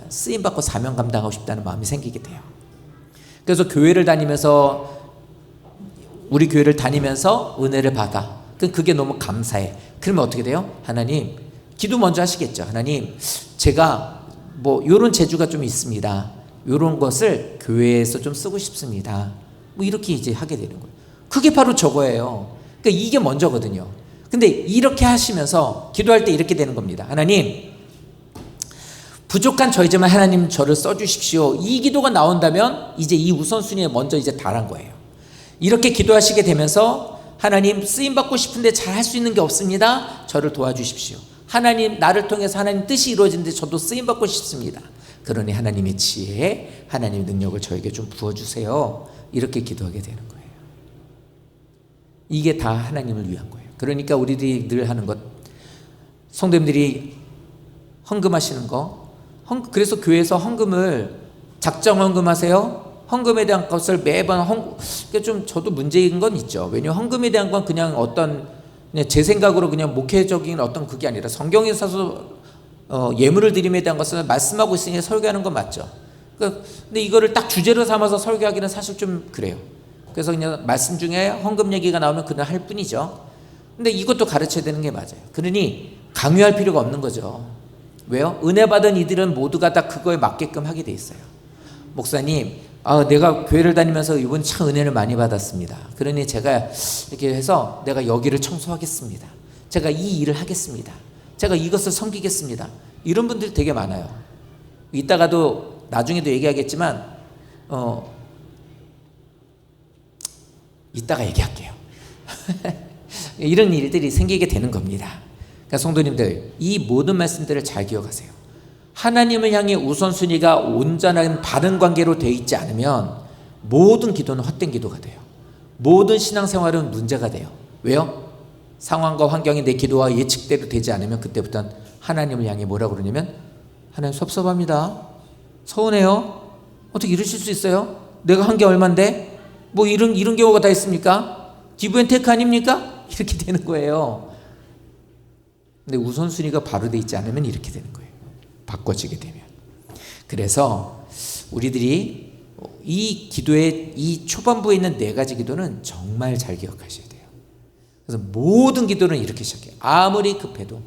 쓰임받고 사명 감당하고 싶다는 마음이 생기게 돼요. 그래서 우리 교회를 다니면서 은혜를 받아. 그게 너무 감사해. 그러면 어떻게 돼요? 하나님, 기도 먼저 하시겠죠. 하나님, 제가 요런 재주가 좀 있습니다. 요런 것을 교회에서 좀 쓰고 싶습니다. 이렇게 이제 하게 되는 거예요. 그게 바로 저거예요. 그러니까 이게 먼저거든요. 근데 이렇게 하시면서 기도할 때 이렇게 되는 겁니다. 하나님, 부족한 저이지만 하나님 저를 써주십시오. 이 기도가 나온다면 이제 이 우선순위에 먼저 이제 달한 거예요. 이렇게 기도하시게 되면서 하나님, 쓰임받고 싶은데 잘 할 수 있는 게 없습니다. 저를 도와주십시오. 하나님, 나를 통해서 하나님 뜻이 이루어지는데 저도 쓰임받고 싶습니다. 그러니 하나님의 지혜, 하나님의 능력을 저에게 좀 부어주세요. 이렇게 기도하게 되는 거예요. 이게 다 하나님을 위한 거예요. 그러니까 우리들이 늘 하는 것, 성도님들이 헌금하시는 거, 그래서 교회에서 헌금을 작정 헌금하세요. 헌금에 대한 것을 매번 좀 저도 문제인 건 있죠. 왜냐하면 헌금에 대한 건 그냥 그냥 제 생각으로 그냥 목회적인 어떤 그게 아니라 성경에서 예물을 드림에 대한 것을 말씀하고 있으니 설교하는 건 맞죠. 근데 이거를 딱 주제로 삼아서 설교하기는 사실 좀 그래요. 그래서 그냥 말씀 중에 헌금 얘기가 나오면 그냥 할 뿐이죠. 근데 이것도 가르쳐야 되는 게 맞아요. 그러니 강요할 필요가 없는 거죠. 왜요? 은혜 받은 이들은 모두가 다 그거에 맞게끔 하게 돼 있어요. 목사님, 내가 교회를 다니면서 이번 참 은혜를 많이 받았습니다. 그러니 제가 이렇게 해서 내가 여기를 청소하겠습니다. 제가 이 일을 하겠습니다. 제가 이것을 섬기겠습니다. 이런 분들이 되게 많아요. 이따가도 나중에도 얘기하겠지만 이따가 얘기할게요. 이런 일들이 생기게 되는 겁니다. 그러니까 성도님들, 이 모든 말씀들을 잘 기억하세요. 하나님을 향해 우선순위가 온전한 바른 관계로 되어 있지 않으면 모든 기도는 헛된 기도가 돼요. 모든 신앙생활은 문제가 돼요. 왜요? 상황과 환경이 내 기도와 예측대로 되지 않으면 그때부터는 하나님을 향해 뭐라고 그러냐면 하나님 섭섭합니다. 서운해요. 어떻게 이러실 수 있어요? 내가 한 게 얼만데? 뭐 이런 경우가 다 있습니까? 기브앤테이크 아닙니까? 이렇게 되는 거예요. 근데 우선순위가 바로 돼 있지 않으면 이렇게 되는 거예요. 바꿔지게 되면. 그래서 우리들이 이 기도의 이 초반부에 있는 4가지 기도는 정말 잘 기억하셔야 돼요. 그래서 모든 기도는 이렇게 시작해요. 아무리 급해도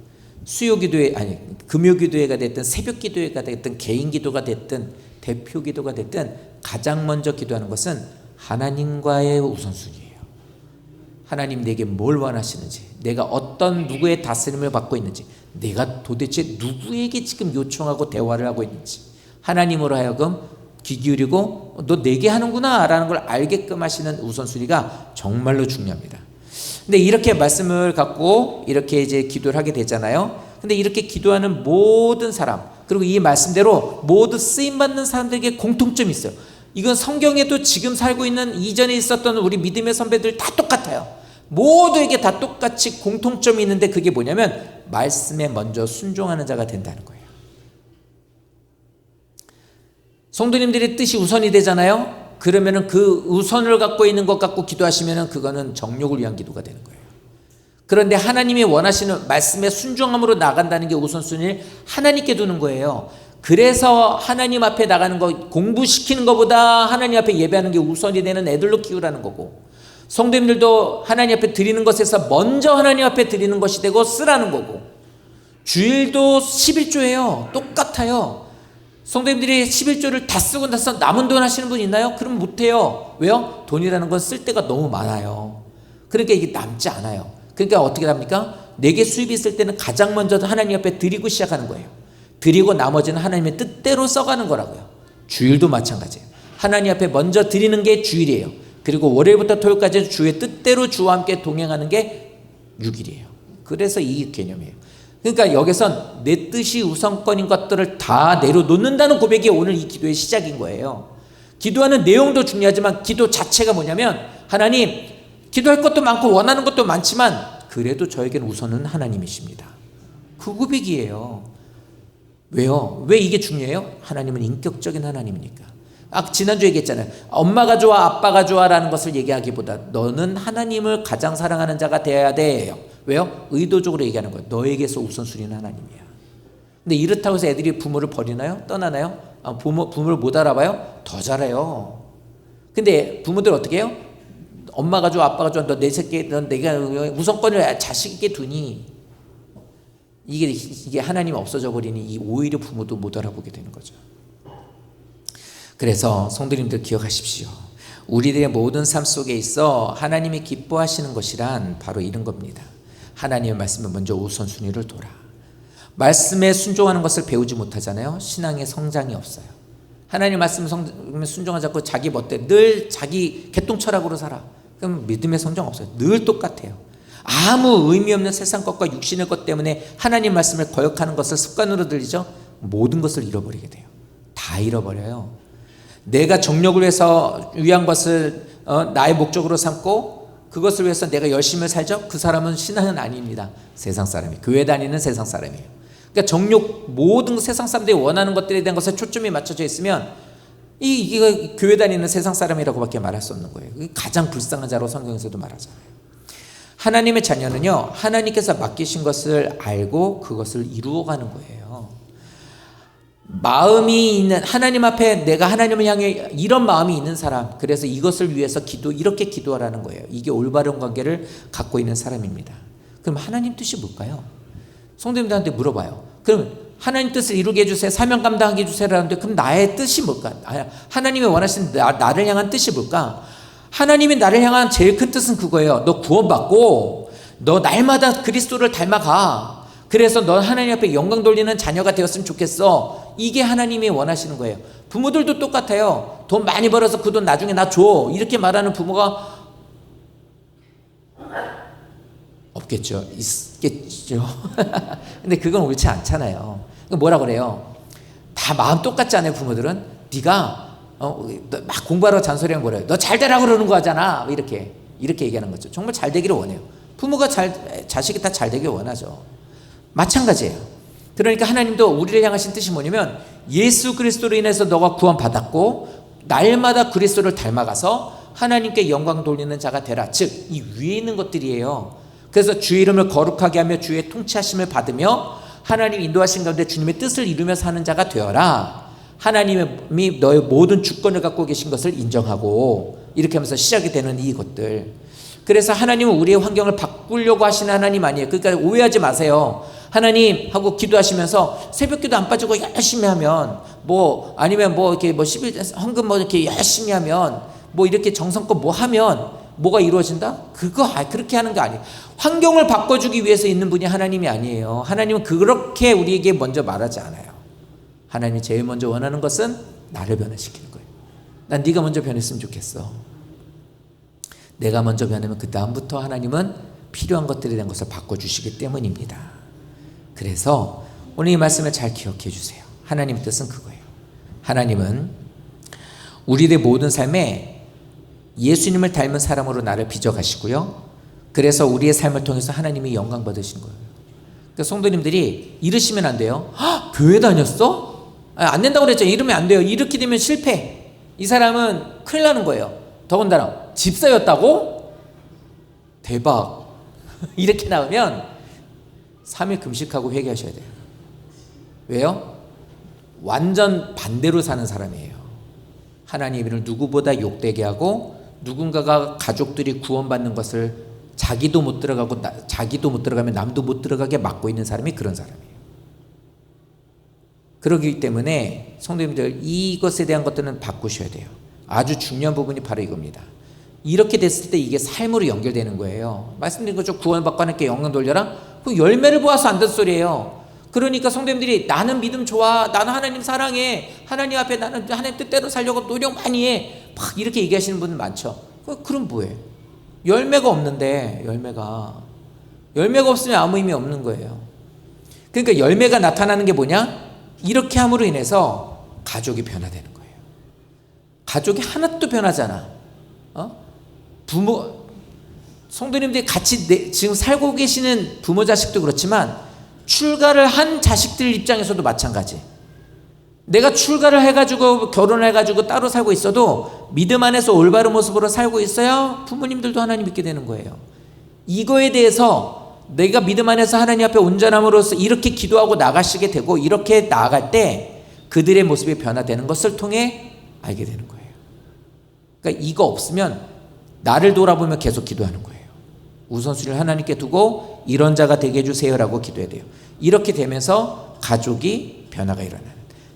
수요 기도회 아니 금요 기도회가 됐든 새벽 기도회가 됐든 개인 기도가 됐든 대표 기도가 됐든 가장 먼저 기도하는 것은 하나님과의 우선순위예요. 하나님 내게 뭘 원하시는지, 내가 어떤 누구의 다스림을 받고 있는지, 내가 도대체 누구에게 지금 요청하고 대화를 하고 있는지 하나님으로 하여금 귀 기울이고 너 내게 하는구나 라는 걸 알게끔 하시는 우선순위가 정말로 중요합니다. 근데 이렇게 말씀을 갖고 이렇게 이제 기도를 하게 되잖아요. 근데 이렇게 기도하는 모든 사람, 그리고 이 말씀대로 모두 쓰임받는 사람들에게 공통점이 있어요. 이건 성경에도 지금 살고 있는 이전에 있었던 우리 믿음의 선배들 다 똑같아요. 모두에게 다 똑같이 공통점이 있는데 그게 뭐냐면 말씀에 먼저 순종하는 자가 된다는 거예요. 성도님들의 뜻이 우선이 되잖아요. 그러면은 그 우선을 갖고 있는 것 갖고 기도하시면은 그거는 정욕을 위한 기도가 되는 거예요. 그런데 하나님이 원하시는 말씀에 순종함으로 나간다는 게 우선순위를 하나님께 두는 거예요. 그래서 하나님 앞에 나가는 거 공부시키는 것보다 하나님 앞에 예배하는 게 우선이 되는 애들로 키우라는 거고, 성도님들도 하나님 앞에 드리는 것에서 먼저 하나님 앞에 드리는 것이 되고 쓰라는 거고, 주일도 11조예요. 똑같아요. 성도님들이 11조를 다 쓰고 나서 남은 돈 하시는 분 있나요? 그럼 못해요. 왜요? 돈이라는 건 쓸 때가 너무 많아요. 그러니까 이게 남지 않아요. 그러니까 어떻게 합니까? 내게 수입이 있을 때는 가장 먼저 하나님 앞에 드리고 시작하는 거예요. 드리고 나머지는 하나님의 뜻대로 써가는 거라고요. 주일도 마찬가지예요. 하나님 앞에 먼저 드리는 게 주일이에요. 그리고 월요일부터 토요일까지 주의 뜻대로 주와 함께 동행하는 게 6일이에요. 그래서 이 개념이에요. 그러니까 여기선 내 뜻이 우선권인 것들을 다 내려놓는다는 고백이 오늘 이 기도의 시작인 거예요. 기도하는 내용도 중요하지만 기도 자체가 뭐냐면 하나님, 기도할 것도 많고 원하는 것도 많지만 그래도 저에게는 우선은 하나님이십니다. 그 고백이에요. 왜요? 왜 이게 중요해요? 하나님은 인격적인 하나님이니까. 지난주에 얘기했잖아요. 엄마가 좋아 아빠가 좋아라는 것을 얘기하기보다 너는 하나님을 가장 사랑하는 자가 되어야 돼요. 왜요? 의도적으로 얘기하는 거예요. 너에게서 우선순위는 하나님이야. 근데 이렇다고 해서 애들이 부모를 버리나요? 떠나나요? 부모를 못 알아봐요? 더 잘해요. 근데 부모들 어떻게 해요? 엄마가 좋아 아빠가 좋아 너 내 새끼 넌 내가 우선권을 자식에게 두니 이게 하나님 없어져 버리니 오히려 부모도 못 알아보게 되는 거죠. 그래서 성도님들 기억하십시오. 우리들의 모든 삶 속에 있어 하나님이 기뻐하시는 것이란 바로 이런 겁니다. 하나님의 말씀에 먼저 우선순위를 둬라. 말씀에 순종하는 것을 배우지 못하잖아요. 신앙의 성장이 없어요. 하나님 말씀에 순종하지 않고 자기 멋대로 늘 자기 개똥철학으로 살아. 그럼 믿음의 성장 없어요. 늘 똑같아요. 아무 의미 없는 세상 것과 육신의 것 때문에 하나님 말씀을 거역하는 것을 습관으로 들이죠. 모든 것을 잃어버리게 돼요. 다 잃어버려요. 내가 정욕을 위해서 위한 것을 나의 목적으로 삼고 그것을 위해서 내가 열심히 살죠. 그 사람은 신앙은 아닙니다. 세상 사람이 교회 다니는 세상 사람이에요. 그러니까 정욕 모든 세상 사람들이 원하는 것들에 대한 것에 초점이 맞춰져 있으면 이게 교회 다니는 세상 사람이라고밖에 말할 수 없는 거예요. 가장 불쌍한 자로 성경에서도 말하잖아요. 하나님의 자녀는요, 하나님께서 맡기신 것을 알고 그것을 이루어가는 거예요. 마음이 있는 하나님 앞에 내가 하나님을 향해 이런 마음이 있는 사람, 그래서 이것을 위해서 이렇게 기도하라는 거예요. 이게 올바른 관계를 갖고 있는 사람입니다. 그럼 하나님 뜻이 뭘까요? 성도님들한테 물어봐요. 그럼 하나님 뜻을 이루게 해주세요. 사명 감당하게 해주세요라는데 그럼 나의 뜻이 뭘까? 하나님이 원하시는 나를 향한 뜻이 뭘까? 하나님이 나를 향한 제일 큰 뜻은 그거예요. 너 구원받고 너 날마다 그리스도를 닮아가. 그래서 너 하나님 앞에 영광 돌리는 자녀가 되었으면 좋겠어. 이게 하나님이 원하시는 거예요. 부모들도 똑같아요. 돈 많이 벌어서 그 돈 나중에 나 줘. 이렇게 말하는 부모가 없겠죠. 있겠죠. 근데 그건 옳지 않잖아요. 뭐라 그래요? 다 마음 똑같지 않아요, 부모들은? 네가 막 공부하라고 잔소리하면 뭐래요? 너 잘 되라고 그러는 거잖아. 이렇게 얘기하는 거죠. 정말 잘 되기를 원해요. 부모가 자식이 다 잘 되길 원하죠. 마찬가지예요. 그러니까 하나님도 우리를 향하신 뜻이 뭐냐면 예수 그리스도로 인해서 너가 구원받았고 날마다 그리스도를 닮아가서 하나님께 영광 돌리는 자가 되라. 즉 이 위에 있는 것들이에요. 그래서 주의 이름을 거룩하게 하며 주의 통치하심을 받으며 하나님 인도하신 가운데 주님의 뜻을 이루며 사는 자가 되어라. 하나님이 너의 모든 주권을 갖고 계신 것을 인정하고 이렇게 하면서 시작이 되는 이것들. 그래서 하나님은 우리의 환경을 바꾸려고 하시는 하나님 아니에요. 그러니까 오해하지 마세요. 하나님 하고 기도하시면서 새벽기도 안 빠지고 열심히 하면 아니면 이렇게 11 헌금 이렇게 열심히 하면 이렇게 정성껏 하면 뭐가 이루어진다? 그렇게 하는 게 아니에요. 환경을 바꿔주기 위해서 있는 분이 하나님이 아니에요. 하나님은 그렇게 우리에게 먼저 말하지 않아요. 하나님이 제일 먼저 원하는 것은 나를 변화시키는 거예요. 난 네가 먼저 변했으면 좋겠어. 내가 먼저 변하면 그 다음부터 하나님은 필요한 것들에 대한 것을 바꿔주시기 때문입니다. 그래서 오늘 이 말씀을 잘 기억해 주세요. 하나님의 뜻은 그거예요. 하나님은 우리들의 모든 삶에 예수님을 닮은 사람으로 나를 빚어가시고요. 그래서 우리의 삶을 통해서 하나님이 영광 받으신 거예요. 그러니까 성도님들이 이러시면 안 돼요. 교회 다녔어? 안 된다고 그랬죠. 이러면 안 돼요. 이렇게 되면 실패. 이 사람은 큰일 나는 거예요. 더군다나 집사였다고? 대박. 이렇게 나오면 3일 금식하고 회개하셔야 돼요. 왜요? 완전 반대로 사는 사람이에요. 하나님을 누구보다 욕되게 하고 누군가가 가족들이 구원받는 것을 자기도 못 들어가면 남도 못 들어가게 막고 있는 사람이 그런 사람이에요. 그렇기 때문에 성도님들 이것에 대한 것들은 바꾸셔야 돼요. 아주 중요한 부분이 바로 이겁니다. 이렇게 됐을 때 이게 삶으로 연결되는 거예요. 말씀드린 거죠. 구원받고 하나님께 영광 돌려라. 그 열매를 보아서 안 된 소리예요. 그러니까 성도님들이 나는 믿음 좋아, 나는 하나님 사랑해, 하나님 앞에 나는 하나님 뜻대로 살려고 노력 많이 해, 막 이렇게 얘기하시는 분들 많죠. 그럼 뭐해? 열매가 없는데 열매가 없으면 아무 의미 없는 거예요. 그러니까 열매가 나타나는 게 뭐냐? 이렇게 함으로 인해서 가족이 변화되는 거예요. 가족이 하나도 변하잖아. 성도님들이 같이 지금 살고 계시는 부모 자식도 그렇지만 출가를 한 자식들 입장에서도 마찬가지. 내가 출가를 해가지고 결혼을 해가지고 따로 살고 있어도 믿음 안에서 올바른 모습으로 살고 있어야 부모님들도 하나님 믿게 되는 거예요. 이거에 대해서 내가 믿음 안에서 하나님 앞에 온전함으로써 이렇게 기도하고 나가시게 되고 이렇게 나아갈 때 그들의 모습이 변화되는 것을 통해 알게 되는 거예요. 그러니까 이거 없으면 나를 돌아보며 계속 기도하는 거예요. 우선순위를 하나님께 두고 이런 자가 되게 해주세요라고 기도해야 돼요. 이렇게 되면서 가족이 변화가 일어나는,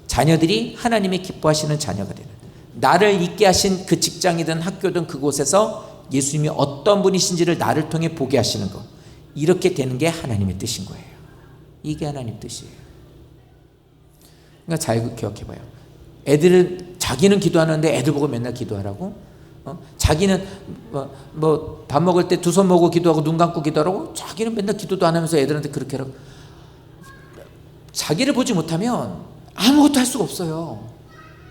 자녀들이 하나님이 기뻐하시는 자녀가 되는, 나를 있게 하신 그 직장이든 학교든 그곳에서 예수님이 어떤 분이신지를 나를 통해 보게 하시는 것, 이렇게 되는 게 하나님의 뜻인 거예요. 이게 하나님 뜻이에요. 그러니까 잘 기억해 봐요. 애들은 자기는 기도하는데 애들 보고 맨날 기도하라고? 자기는 밥 먹을 때 두 손 모으고 기도하고 눈 감고 기도하라고? 자기는 맨날 기도도 안 하면서 애들한테 그렇게 하라고? 자기를 보지 못하면 아무것도 할 수가 없어요.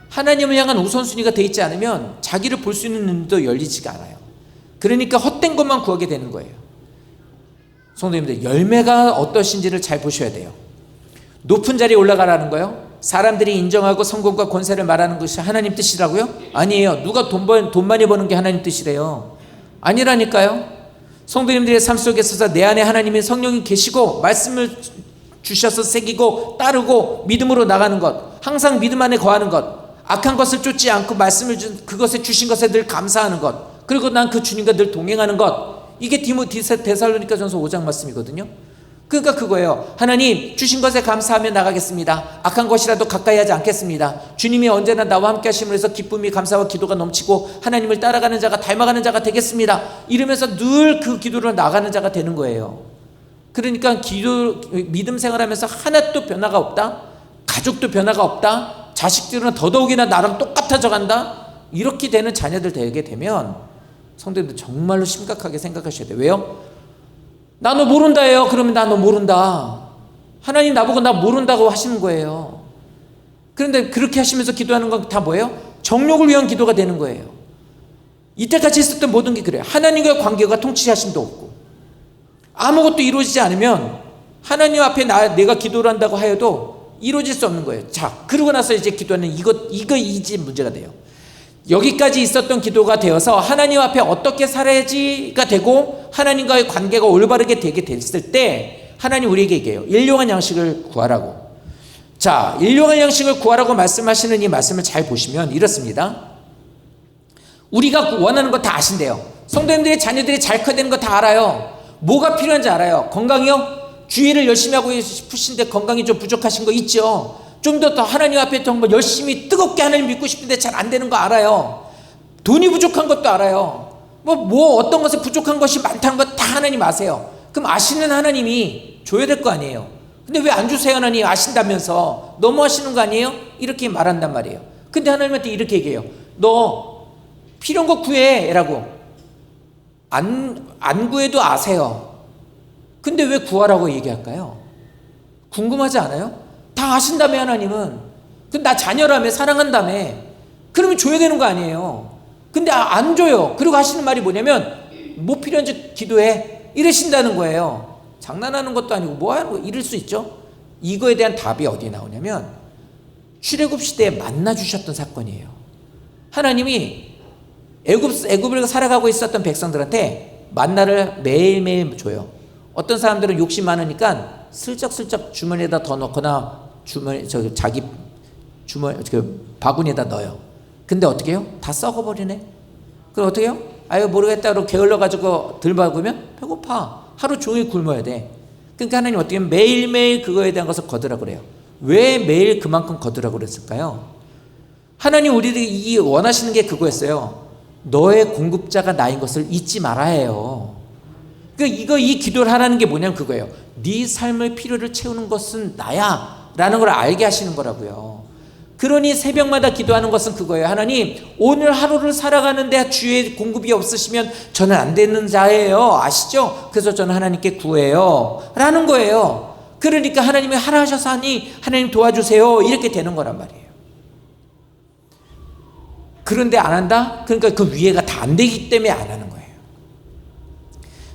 하나님을 향한 우선순위가 돼 있지 않으면 자기를 볼 수 있는 눈도 열리지가 않아요. 그러니까 헛된 것만 구하게 되는 거예요. 성도님들, 열매가 어떠신지를 잘 보셔야 돼요. 높은 자리에 올라가라는 거예요? 사람들이 인정하고 성공과 권세를 말하는 것이 하나님 뜻이라고요? 아니에요. 누가 돈 많이 버는 게 하나님 뜻이래요? 아니라니까요. 성도님들의 삶 속에 있어서 내 안에 하나님의 성령이 계시고 말씀을 주셔서 새기고 따르고 믿음으로 나가는 것, 항상 믿음 안에 거하는 것, 악한 것을 쫓지 않고 말씀을 그것에 주신 것에 늘 감사하는 것, 그리고 난 그 주님과 늘 동행하는 것, 이게 데살로니가전서 5장 말씀이거든요. 그러니까 그거예요. 하나님 주신 것에 감사하며 나가겠습니다. 악한 것이라도 가까이 하지 않겠습니다. 주님이 언제나 나와 함께 하심으로 해서 기쁨이 감사와 기도가 넘치고 하나님을 따라가는 자가, 닮아가는 자가 되겠습니다. 이러면서 늘 그 기도로 나가는 자가 되는 거예요. 그러니까 믿음 생활하면서 하나도 변화가 없다, 가족도 변화가 없다, 자식들은 더더욱이나 나랑 똑같아져 간다, 이렇게 되는 자녀들 되게 되면 성도님들 정말로 심각하게 생각하셔야 돼요. 왜요? 나 너 모른다예요. 그러면 나 너 모른다. 하나님 나보고 나 모른다고 하시는 거예요. 그런데 그렇게 하시면서 기도하는 건 다 뭐예요? 정욕을 위한 기도가 되는 거예요. 이때까지 있었던 모든 게 그래요. 하나님과의 관계가 통치하심도 없고 아무것도 이루어지지 않으면 하나님 앞에 내가 기도를 한다고 하여도 이루어질 수 없는 거예요. 자, 그러고 나서 이제 기도하는 이제 문제가 돼요. 여기까지 있었던 기도가 되어서 하나님 앞에 어떻게 살아야지가 되고 하나님과의 관계가 올바르게 되게 됐을 때 하나님 우리에게 얘기해요. 일용할 양식을 구하라고. 자, 일용할 양식을 구하라고 말씀하시는 이 말씀을 잘 보시면 이렇습니다. 우리가 원하는 거 다 아신대요. 성도님들의 자녀들이 잘 커야 되는 거 다 알아요. 뭐가 필요한지 알아요. 건강이요? 주의를 열심히 하고 싶으신데 건강이 좀 부족하신 거 있죠. 좀 더 하나님 앞에 정말 열심히 뜨겁게 하나님 믿고 싶은데 잘 안 되는 거 알아요. 돈이 부족한 것도 알아요. 어떤 것에 부족한 것이 많다는 거 다 하나님 아세요. 그럼 아시는 하나님이 줘야 될 거 아니에요. 근데 왜 안 주세요? 하나님 아신다면서 너무 하시는 거 아니에요? 이렇게 말한단 말이에요. 근데 하나님한테 이렇게 얘기해요. 너 필요한 거 구해 라고. 안 구해도 아세요. 근데 왜 구하라고 얘기할까요? 궁금하지 않아요? 다 아신다며 하나님은. 근데 나 자녀라며 사랑한다며. 그러면 줘야 되는 거 아니에요. 근데 안 줘요. 그리고 하시는 말이 뭐냐면 뭐 필요한지 기도해 이러신다는 거예요. 장난하는 것도 아니고 뭐 하는 거 이럴 수 있죠. 이거에 대한 답이 어디에 나오냐면 출애굽 시대에 만나 주셨던 사건이에요. 하나님이 애굽을 살아가고 있었던 백성들한테 만나를 매일매일 줘요. 어떤 사람들은 욕심 많으니까 슬쩍슬쩍 주머니에다 더 넣거나 자기 주머니 바구니에다 넣어요. 근데 어떻게 해요? 다 썩어버리네. 그럼 어떻게 해요? 아유 모르겠다 그러고 게을러가지고 덜 먹으면 배고파. 하루 종일 굶어야 돼. 그러니까 하나님 어떻게 하면 매일매일 그거에 대한 것을 거두라 그래요. 왜 매일 그만큼 거두라고 그랬을까요? 하나님 우리들이 원하시는 게 그거였어요. 너의 공급자가 나인 것을 잊지 말아야 해요. 이 기도를 하라는 게 뭐냐면 그거예요. 네 삶의 필요를 채우는 것은 나야 라는 걸 알게 하시는 거라고요. 그러니 새벽마다 기도하는 것은 그거예요. 하나님 오늘 하루를 살아가는데 주의 공급이 없으시면 저는 안 되는 자예요. 아시죠? 그래서 저는 하나님께 구해요 라는 거예요. 그러니까 하나님이 하라 하셔서 하니 하나님 도와주세요 이렇게 되는 거란 말이에요. 그런데 안 한다? 그러니까 그 위에가 다 안 되기 때문에 안 하는 거예요.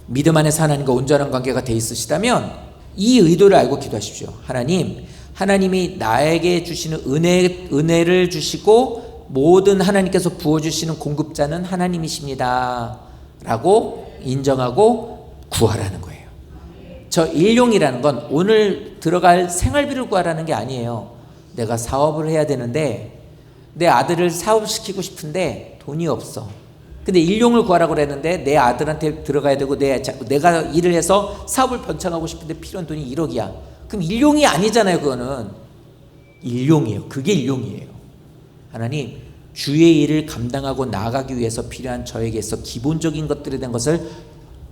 믿음 안에서 하나님과 온전한 관계가 돼 있으시다면 이 의도를 알고 기도하십시오. 하나님이 나에게 주시는 은혜를 주시고 모든 하나님께서 부어주시는 공급자는 하나님이십니다 라고 인정하고 구하라는 거예요. 저 일용이라는 건 오늘 들어갈 생활비를 구하라는 게 아니에요. 내가 사업을 해야 되는데 내 아들을 사업시키고 싶은데 돈이 없어. 근데 일용을 구하라고 그랬는데 내 아들한테 들어가야 되고 내가 일을 해서 사업을 번창하고 싶은데 필요한 돈이 1억이야. 그럼 일용이 아니잖아요. 그거는 일용이에요. 그게 일용이에요. 하나님 주의 일을 감당하고 나아가기 위해서 필요한 저에게서 기본적인 것들에 대한 것을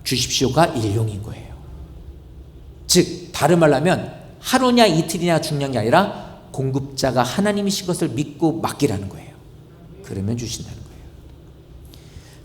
주십시오가 일용인 거예요. 즉 다른 말로 하면 하루냐 이틀이냐 중요한 게 아니라 공급자가 하나님이신 것을 믿고 맡기라는 거예요. 그러면 주신다는 거예요.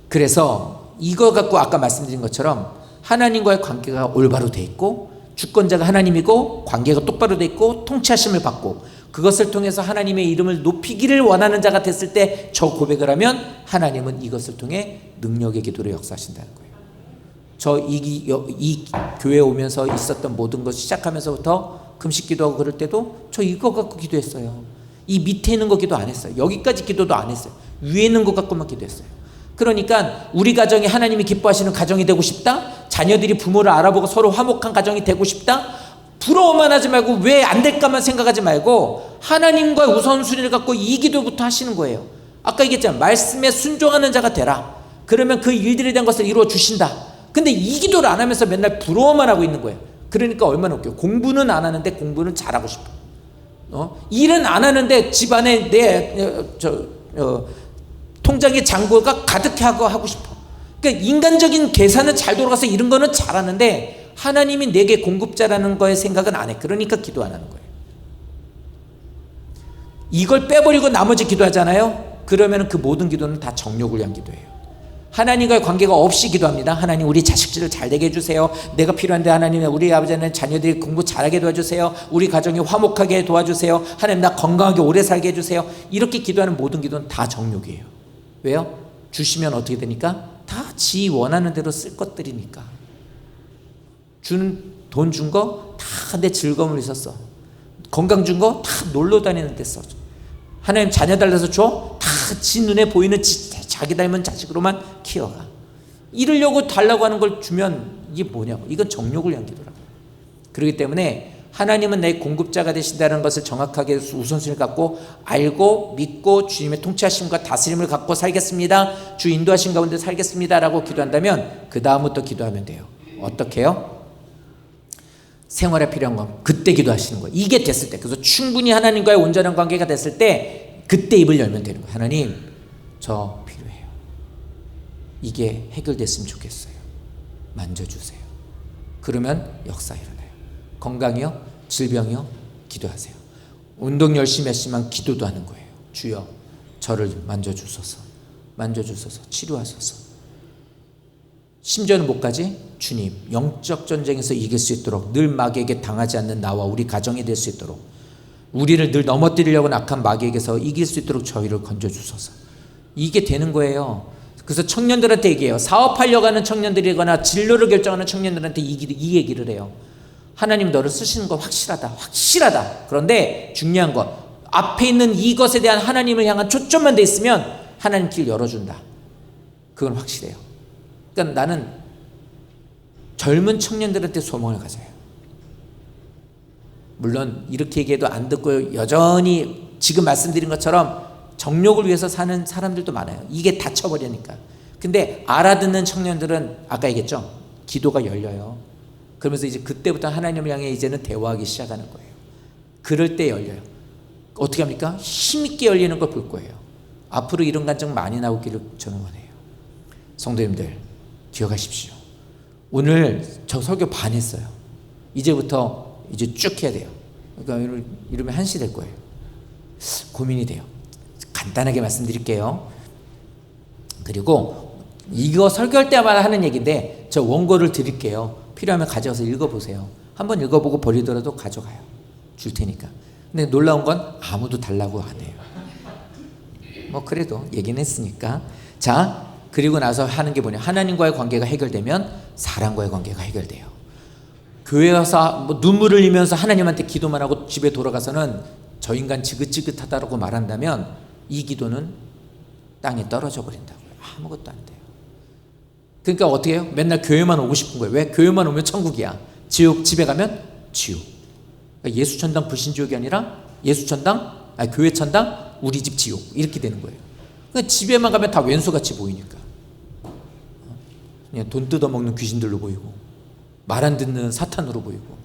그래서 이거 갖고 아까 말씀드린 것처럼 하나님과의 관계가 올바로 돼 있고 주권자가 하나님이고 관계가 똑바로 돼 있고 통치하심을 받고 그것을 통해서 하나님의 이름을 높이기를 원하는 자가 됐을 때 저 고백을 하면 하나님은 이것을 통해 능력의 기도로 역사하신다는 거예요. 이 교회에 오면서 있었던 모든 것 시작하면서부터 금식 기도하고 그럴 때도 저 이거 갖고 기도했어요. 이 밑에 있는 거 기도 안 했어요. 여기까지 기도도 안 했어요. 위에 있는 것 갖고만 기도했어요. 그러니까 우리 가정이 하나님이 기뻐하시는 가정이 되고 싶다. 자녀들이 부모를 알아보고 서로 화목한 가정이 되고 싶다. 부러워만 하지 말고 왜 안 될까만 생각하지 말고 하나님과 우선순위를 갖고 이 기도부터 하시는 거예요. 아까 얘기했잖아요. 말씀에 순종하는 자가 되라. 그러면 그 일들에 대한 것을 이루어 주신다. 근데 이 기도를 안 하면서 맨날 부러워만 하고 있는 거예요. 그러니까 얼마나 웃겨요. 공부는 안 하는데 공부는 잘하고 싶어. 일은 안 하는데 집안에 통장에 잔고가 가득해 하고 싶어. 그러니까 인간적인 계산은 잘 돌아가서 이런 거는 잘하는데 하나님이 내게 공급자라는 거에 생각은 안 해. 그러니까 기도 안 하는 거예요. 이걸 빼버리고 나머지 기도하잖아요. 그러면 그 모든 기도는 다 정욕을 위한 기도예요. 하나님과의 관계가 없이 기도합니다. 하나님 우리 자식들을 잘 되게 해주세요. 내가 필요한데 하나님 우리 아버지는 자녀들이 공부 잘하게 도와주세요. 우리 가정이 화목하게 도와주세요. 하나님 나 건강하게 오래 살게 해주세요. 이렇게 기도하는 모든 기도는 다 정욕이에요. 왜요? 주시면 어떻게 되니까? 다 지 원하는 대로 쓸 것들이니까. 돈 준 거 다 내 즐거움을 위해서 써. 건강 준 거 다 놀러 다니는 데 써. 하나님 자녀 달라서 줘? 다 지 눈에 보이는 자기 닮은 자식으로만 키워가. 이러려고 달라고 하는 걸 주면 이게 뭐냐고. 이건 정욕을 위한 기도라고. 그렇기 때문에 하나님은 내 공급자가 되신다는 것을 정확하게 우선순위를 갖고 알고 믿고 주님의 통치하심과 다스림을 갖고 살겠습니다. 주 인도하신 가운데 살겠습니다 라고 기도한다면 그 다음부터 기도하면 돼요. 어떻게 해요? 생활에 필요한 건 그때 기도하시는 거예요. 이게 됐을 때. 그래서 충분히 하나님과의 온전한 관계가 됐을 때 그때 입을 열면 되는 거예요. 하나님 저 필요해요. 이게 해결됐으면 좋겠어요. 만져주세요. 그러면 역사 일어나요. 건강이요? 질병이요? 기도하세요. 운동 열심히 했지만 기도도 하는 거예요. 주여 저를 만져주소서. 만져주소서. 치료하소서. 심지어는 뭐까지? 주님 영적 전쟁에서 이길 수 있도록 늘 마귀에게 당하지 않는 나와 우리 가정이 될 수 있도록 우리를 늘 넘어뜨리려고 악한 마귀에게서 이길 수 있도록 저희를 건져주소서. 이게 되는 거예요. 그래서 청년들한테 얘기해요. 사업하려고 하는 청년들이거나 진로를 결정하는 청년들한테 이 얘기를 해요. 하나님 너를 쓰시는 건 확실하다. 확실하다. 그런데 중요한 건 앞에 있는 이것에 대한 하나님을 향한 초점만 돼 있으면 하나님 길 열어준다. 그건 확실해요. 그러니까 나는 젊은 청년들한테 소망을 가져요. 물론 이렇게 얘기해도 안 듣고 여전히 지금 말씀드린 것처럼 정욕을 위해서 사는 사람들도 많아요. 이게 닫혀버리니까. 근데 알아듣는 청년들은 아까 얘기했죠. 기도가 열려요. 그러면서 이제 그때부터 하나님을 향해 이제는 대화하기 시작하는 거예요. 그럴 때 열려요. 어떻게 합니까? 힘있게 열리는 걸 볼 거예요. 앞으로 이런 간증 많이 나오기를 저는 원해요. 성도님들 기억하십시오. 오늘 저 설교 반 했어요. 이제부터 이제 쭉 해야 돼요. 그러니까 이러면 1시 될 거예요. 고민이 돼요. 간단하게 말씀드릴게요. 그리고 이거 설교할 때마다 하는 얘기인데 저 원고를 드릴게요. 필요하면 가져가서 읽어보세요. 한번 읽어보고 버리더라도 가져가요. 줄 테니까. 근데 놀라운 건 아무도 달라고 안 해요. 뭐 그래도 얘기는 했으니까. 자, 그리고 나서 하는 게 뭐냐. 하나님과의 관계가 해결되면 사람과의 관계가 해결돼요. 교회 와서 뭐 눈물을 흘리면서 하나님한테 기도만 하고 집에 돌아가서는 저 인간 지긋지긋하다고 말한다면 이 기도는 땅에 떨어져 버린다고요. 아무것도 안 돼요. 그러니까 어떻게 해요? 맨날 교회만 오고 싶은 거예요. 왜? 교회만 오면 천국이야. 지옥, 집에 가면 지옥. 그러니까 예수천당 불신지옥이 아니라 교회 천당 우리 집 지옥 이렇게 되는 거예요. 그러니까 집에만 가면 다 왼수같이 보이니까 그냥 돈 뜯어먹는 귀신들로 보이고 말 안 듣는 사탄으로 보이고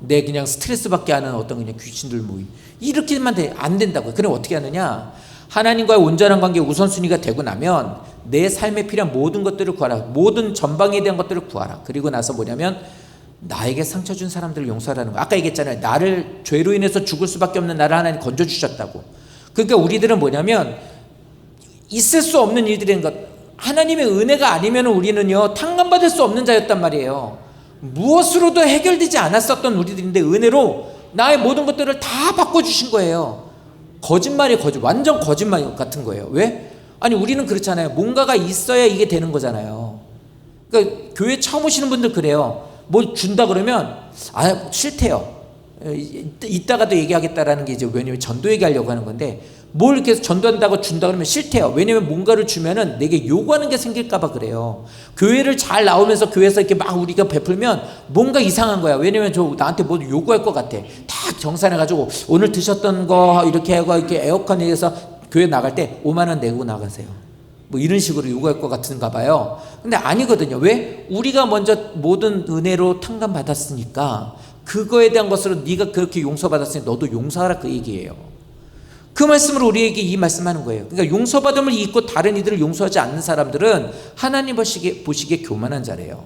내 그냥 스트레스 받게 하는 어떤 그냥 귀신들 모이 이렇게만 안 된다고요. 그럼 어떻게 하느냐? 하나님과의 온전한 관계 우선순위가 되고 나면 내 삶에 필요한 모든 것들을 구하라. 모든 전방에 대한 것들을 구하라. 그리고 나서 뭐냐면 나에게 상처 준 사람들을 용서하라는 거. 아까 얘기했잖아요. 나를 죄로 인해서 죽을 수밖에 없는 나를 하나님 건져주셨다고. 그러니까 우리들은 뭐냐면 있을 수 없는 일들인 것. 하나님의 은혜가 아니면 우리는요 탕감받을 수 없는 자였단 말이에요. 무엇으로도 해결되지 않았었던 우리들인데 은혜로 나의 모든 것들을 다 바꿔주신 거예요. 완전 거짓말 같은 거예요. 왜? 아니 우리는 그렇잖아요. 뭔가가 있어야 이게 되는 거잖아요. 그러니까 교회 처음 오시는 분들 그래요. 뭘 준다 그러면 싫대요. 이따가도 얘기하겠다라는 게 이제 왜냐면 전도 얘기하려고 하는 건데 뭘 이렇게 전도한다고 준다 그러면 싫대요. 왜냐면 뭔가를 주면은 내게 요구하는 게 생길까봐 그래요. 교회를 잘 나오면서 교회에서 이렇게 막 우리가 베풀면 뭔가 이상한 거야. 왜냐면 나한테 뭐 요구할 것 같아. 다 정산해가지고 오늘 드셨던 거 이렇게 하고 이렇게 에어컨에 의해서 교회 나갈 때 5만 원 내고 나가세요. 뭐 이런 식으로 요구할 것 같은가 봐요. 근데 아니거든요. 왜? 우리가 먼저 모든 은혜로 탕감받았으니까 그거에 대한 것으로 네가 그렇게 용서받았으니 너도 용서하라 그 얘기예요. 그 말씀으로 우리에게 이 말씀하는 거예요. 그러니까 용서받음을 잊고 다른 이들을 용서하지 않는 사람들은 하나님 보시기에 교만한 자래요.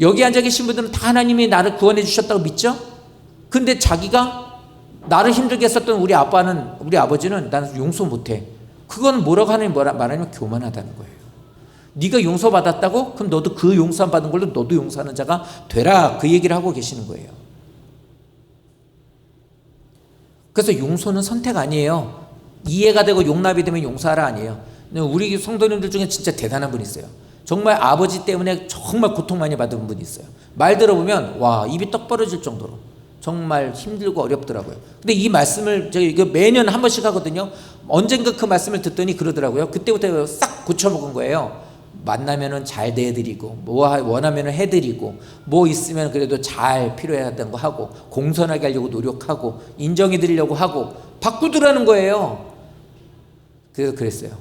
여기 앉아 계신 분들은 다 하나님이 나를 구원해 주셨다고 믿죠? 근데 자기가 나를 힘들게 했었던 우리 아버지는 나는 용서 못해. 그건 뭐라고 말하냐면 교만하다는 거예요. 네가 용서받았다고? 그럼 너도 그 용서 받은 걸로 너도 용서하는 자가 되라. 그 얘기를 하고 계시는 거예요. 그래서 용서는 선택 아니에요. 이해가 되고 용납이 되면 용서하라 아니에요. 우리 성도님들 중에 진짜 대단한 분이 있어요. 정말 아버지 때문에 정말 고통 많이 받은 분이 있어요. 말 들어보면 와, 입이 떡 벌어질 정도로 정말 힘들고 어렵더라고요. 근데 이 말씀을 제가 이거 매년 한 번씩 하거든요. 언젠가 그 말씀을 듣더니 그러더라고요. 그때부터 싹 고쳐먹은 거예요. 만나면은 잘 대해드리고, 뭐 원하면은 해드리고, 뭐 있으면 그래도 잘 필요하다는 거 하고, 공손하게 하려고 노력하고, 인정해드리려고 하고, 바꾸더라는 거예요. 그래서 그랬어요.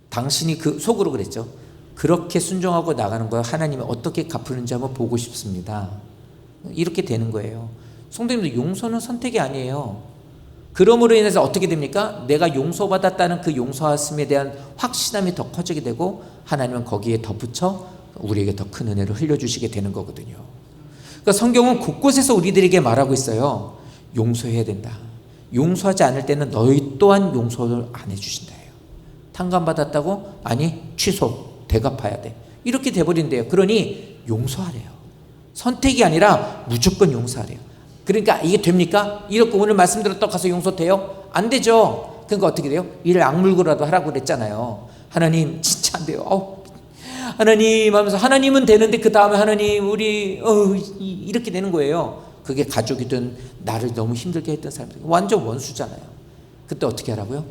당신이 그 속으로 그랬죠. 그렇게 순종하고 나가는 거 하나님이 어떻게 갚으는지 한번 보고 싶습니다. 이렇게 되는 거예요. 성도님들, 용서는 선택이 아니에요. 그러므로 인해서 어떻게 됩니까? 내가 용서받았다는 그 용서하심에 대한 확신함이 더 커지게 되고 하나님은 거기에 덧붙여 우리에게 더 큰 은혜를 흘려주시게 되는 거거든요. 그러니까 성경은 곳곳에서 우리들에게 말하고 있어요. 용서해야 된다. 용서하지 않을 때는 너희 또한 용서를 안 해주신다. 탕감받았다고? 아니, 취소, 대갚아야 돼. 이렇게 돼버린대요. 그러니 용서하래요. 선택이 아니라 무조건 용서하래요. 그러니까 이게 됩니까? 이렇게 오늘 말씀 들었다고 가서 용서 돼요? 안 되죠. 그러니까 어떻게 돼요? 이를 악물고라도 하라고 그랬잖아요. 하나님 진짜 안 돼요. 하나님 하면서 하나님은 되는데 그 다음에 하나님 우리 이렇게 되는 거예요. 그게 가족이든 나를 너무 힘들게 했던 사람들 완전 원수잖아요. 그때 어떻게 하라고요?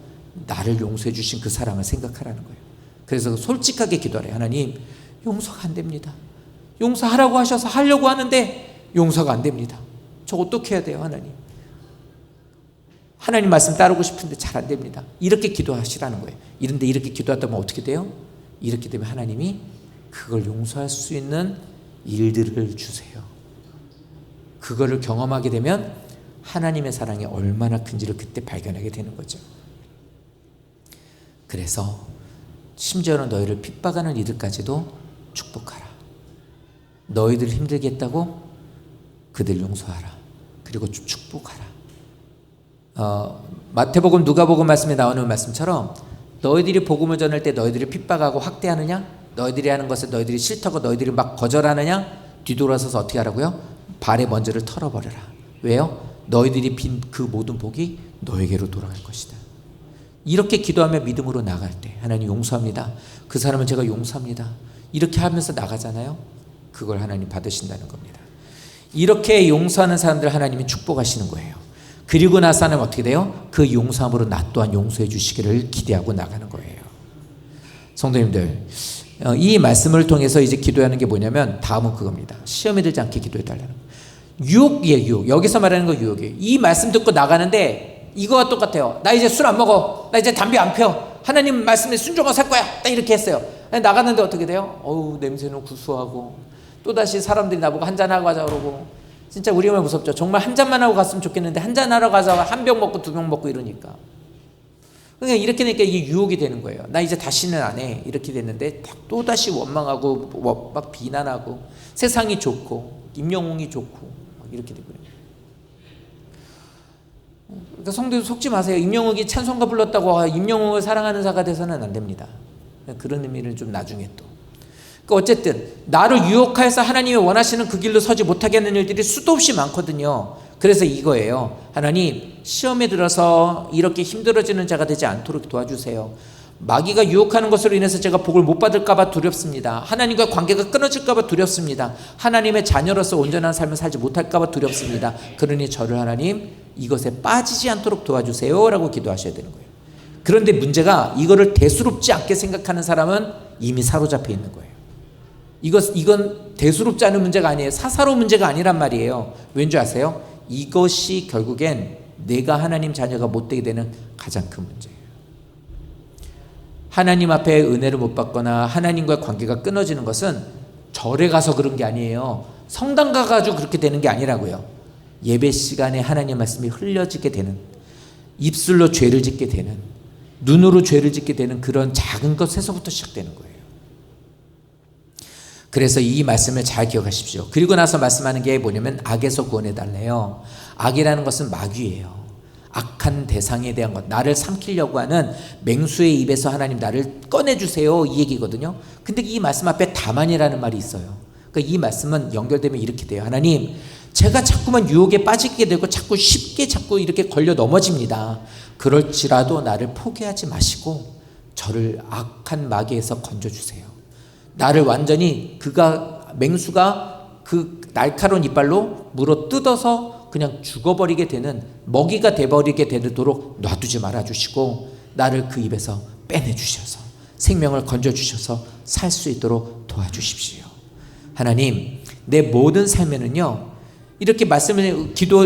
나를 용서해 주신 그 사랑을 생각하라는 거예요. 그래서 솔직하게 기도하래요. 하나님 용서가 안 됩니다. 용서하라고 하셔서 하려고 하는데 용서가 안 됩니다. 저 어떻게 해야 돼요? 하나님 말씀 따르고 싶은데 잘 안 됩니다. 이렇게 기도하시라는 거예요. 이런데 이렇게 기도하다 보면 어떻게 돼요? 이렇게 되면 하나님이 그걸 용서할 수 있는 일들을 주세요. 그거를 경험하게 되면 하나님의 사랑이 얼마나 큰지를 그때 발견하게 되는 거죠. 그래서 심지어는 너희를 핍박하는 이들까지도 축복하라. 너희들 힘들게 했다고 그들 용서하라. 그리고 축복하라. 마태복음 누가복음 말씀에 나오는 말씀처럼 너희들이 복음을 전할 때 너희들이 핍박하고 학대하느냐? 너희들이 하는 것을 너희들이 싫다고 너희들이 막 거절하느냐? 뒤돌아서서 어떻게 하라고요? 발의 먼지를 털어버려라. 왜요? 너희들이 빈 그 모든 복이 너에게로 돌아갈 것이다. 이렇게 기도하며 믿음으로 나갈 때 하나님 용서합니다. 그 사람은 제가 용서합니다. 이렇게 하면서 나가잖아요. 그걸 하나님 받으신다는 겁니다. 이렇게 용서하는 사람들 하나님이 축복하시는 거예요. 그리고 나서 하나님 어떻게 돼요? 그 용서함으로 나 또한 용서해 주시기를 기대하고 나가는 거예요. 성도님들, 이 말씀을 통해서 이제 기도하는 게 뭐냐면 다음은 그겁니다. 시험에 들지 않게 기도해달라는 거예요. 유혹이에요. 유혹. 여기서 말하는 거 유혹이에요. 이 말씀 듣고 나가는데 이거와 똑같아요. 나 이제 술 안 먹어. 나 이제 담배 안 펴. 하나님 말씀에 순종하고 살 거야. 딱 이렇게 했어요. 나갔는데 어떻게 돼요? 어우, 냄새는 구수하고 또다시 사람들이 나보고 한잔하고 가자 그러고 진짜 우리 정말 무섭죠. 정말 한 잔만 하고 갔으면 좋겠는데 한 잔 하러 가서 한 병 먹고 두 병 먹고 이러니까. 그러니까 이렇게 되니까 이게 유혹이 되는 거예요. 나 이제 다시는 안 해. 이렇게 됐는데 또다시 원망하고 막 비난하고 세상이 좋고 임영웅이 좋고 이렇게 되고요. 그러니까 성도들 속지 마세요. 임영웅이 찬송가 불렀다고 임영웅을 사랑하는 자가 돼서는 안 됩니다. 그런 의미를 좀 나중에 또. 그러니까 어쨌든 나를 유혹하여서 하나님이 원하시는 그 길로 서지 못하게 하는 일들이 수도 없이 많거든요. 그래서 이거예요. 하나님 시험에 들어서 이렇게 힘들어지는 자가 되지 않도록 도와주세요. 마귀가 유혹하는 것으로 인해서 제가 복을 못 받을까 봐 두렵습니다. 하나님과 관계가 끊어질까 봐 두렵습니다. 하나님의 자녀로서 온전한 삶을 살지 못할까 봐 두렵습니다. 그러니 저를 하나님 이것에 빠지지 않도록 도와주세요 라고 기도하셔야 되는 거예요. 그런데 문제가 이거를 대수롭지 않게 생각하는 사람은 이미 사로잡혀 있는 거예요. 이건 대수롭지 않은 문제가 아니에요. 사사로운 문제가 아니란 말이에요. 왠지 아세요? 이것이 결국엔 내가 하나님 자녀가 못되게 되는 가장 큰 문제예요. 하나님 앞에 은혜를 못 받거나 하나님과 관계가 끊어지는 것은 절에 가서 그런 게 아니에요. 성당 가가지고 그렇게 되는 게 아니라고요. 예배 시간에 하나님 말씀이 흘려지게 되는, 입술로 죄를 짓게 되는, 눈으로 죄를 짓게 되는 그런 작은 것에서부터 시작되는 거예요. 그래서 이 말씀을 잘 기억하십시오. 그리고 나서 말씀하는 게 뭐냐면 악에서 구원해 달래요. 악이라는 것은 마귀예요. 악한 대상에 대한 것, 나를 삼키려고 하는 맹수의 입에서 하나님 나를 꺼내주세요, 이 얘기거든요. 근데 이 말씀 앞에 다만이라는 말이 있어요. 그러니까 이 말씀은 연결되면 이렇게 돼요. 하나님, 제가 자꾸만 유혹에 빠지게 되고 자꾸 쉽게 자꾸 이렇게 걸려 넘어집니다. 그럴지라도 나를 포기하지 마시고 저를 악한 마귀에서 건져주세요. 나를 완전히 맹수가 그 날카로운 이빨로 물어 뜯어서 그냥 죽어버리게 되는, 먹이가 돼버리게 되도록 놔두지 말아주시고 나를 그 입에서 빼내주셔서 생명을 건져주셔서 살 수 있도록 도와주십시오. 하나님, 내 모든 삶에는요 이렇게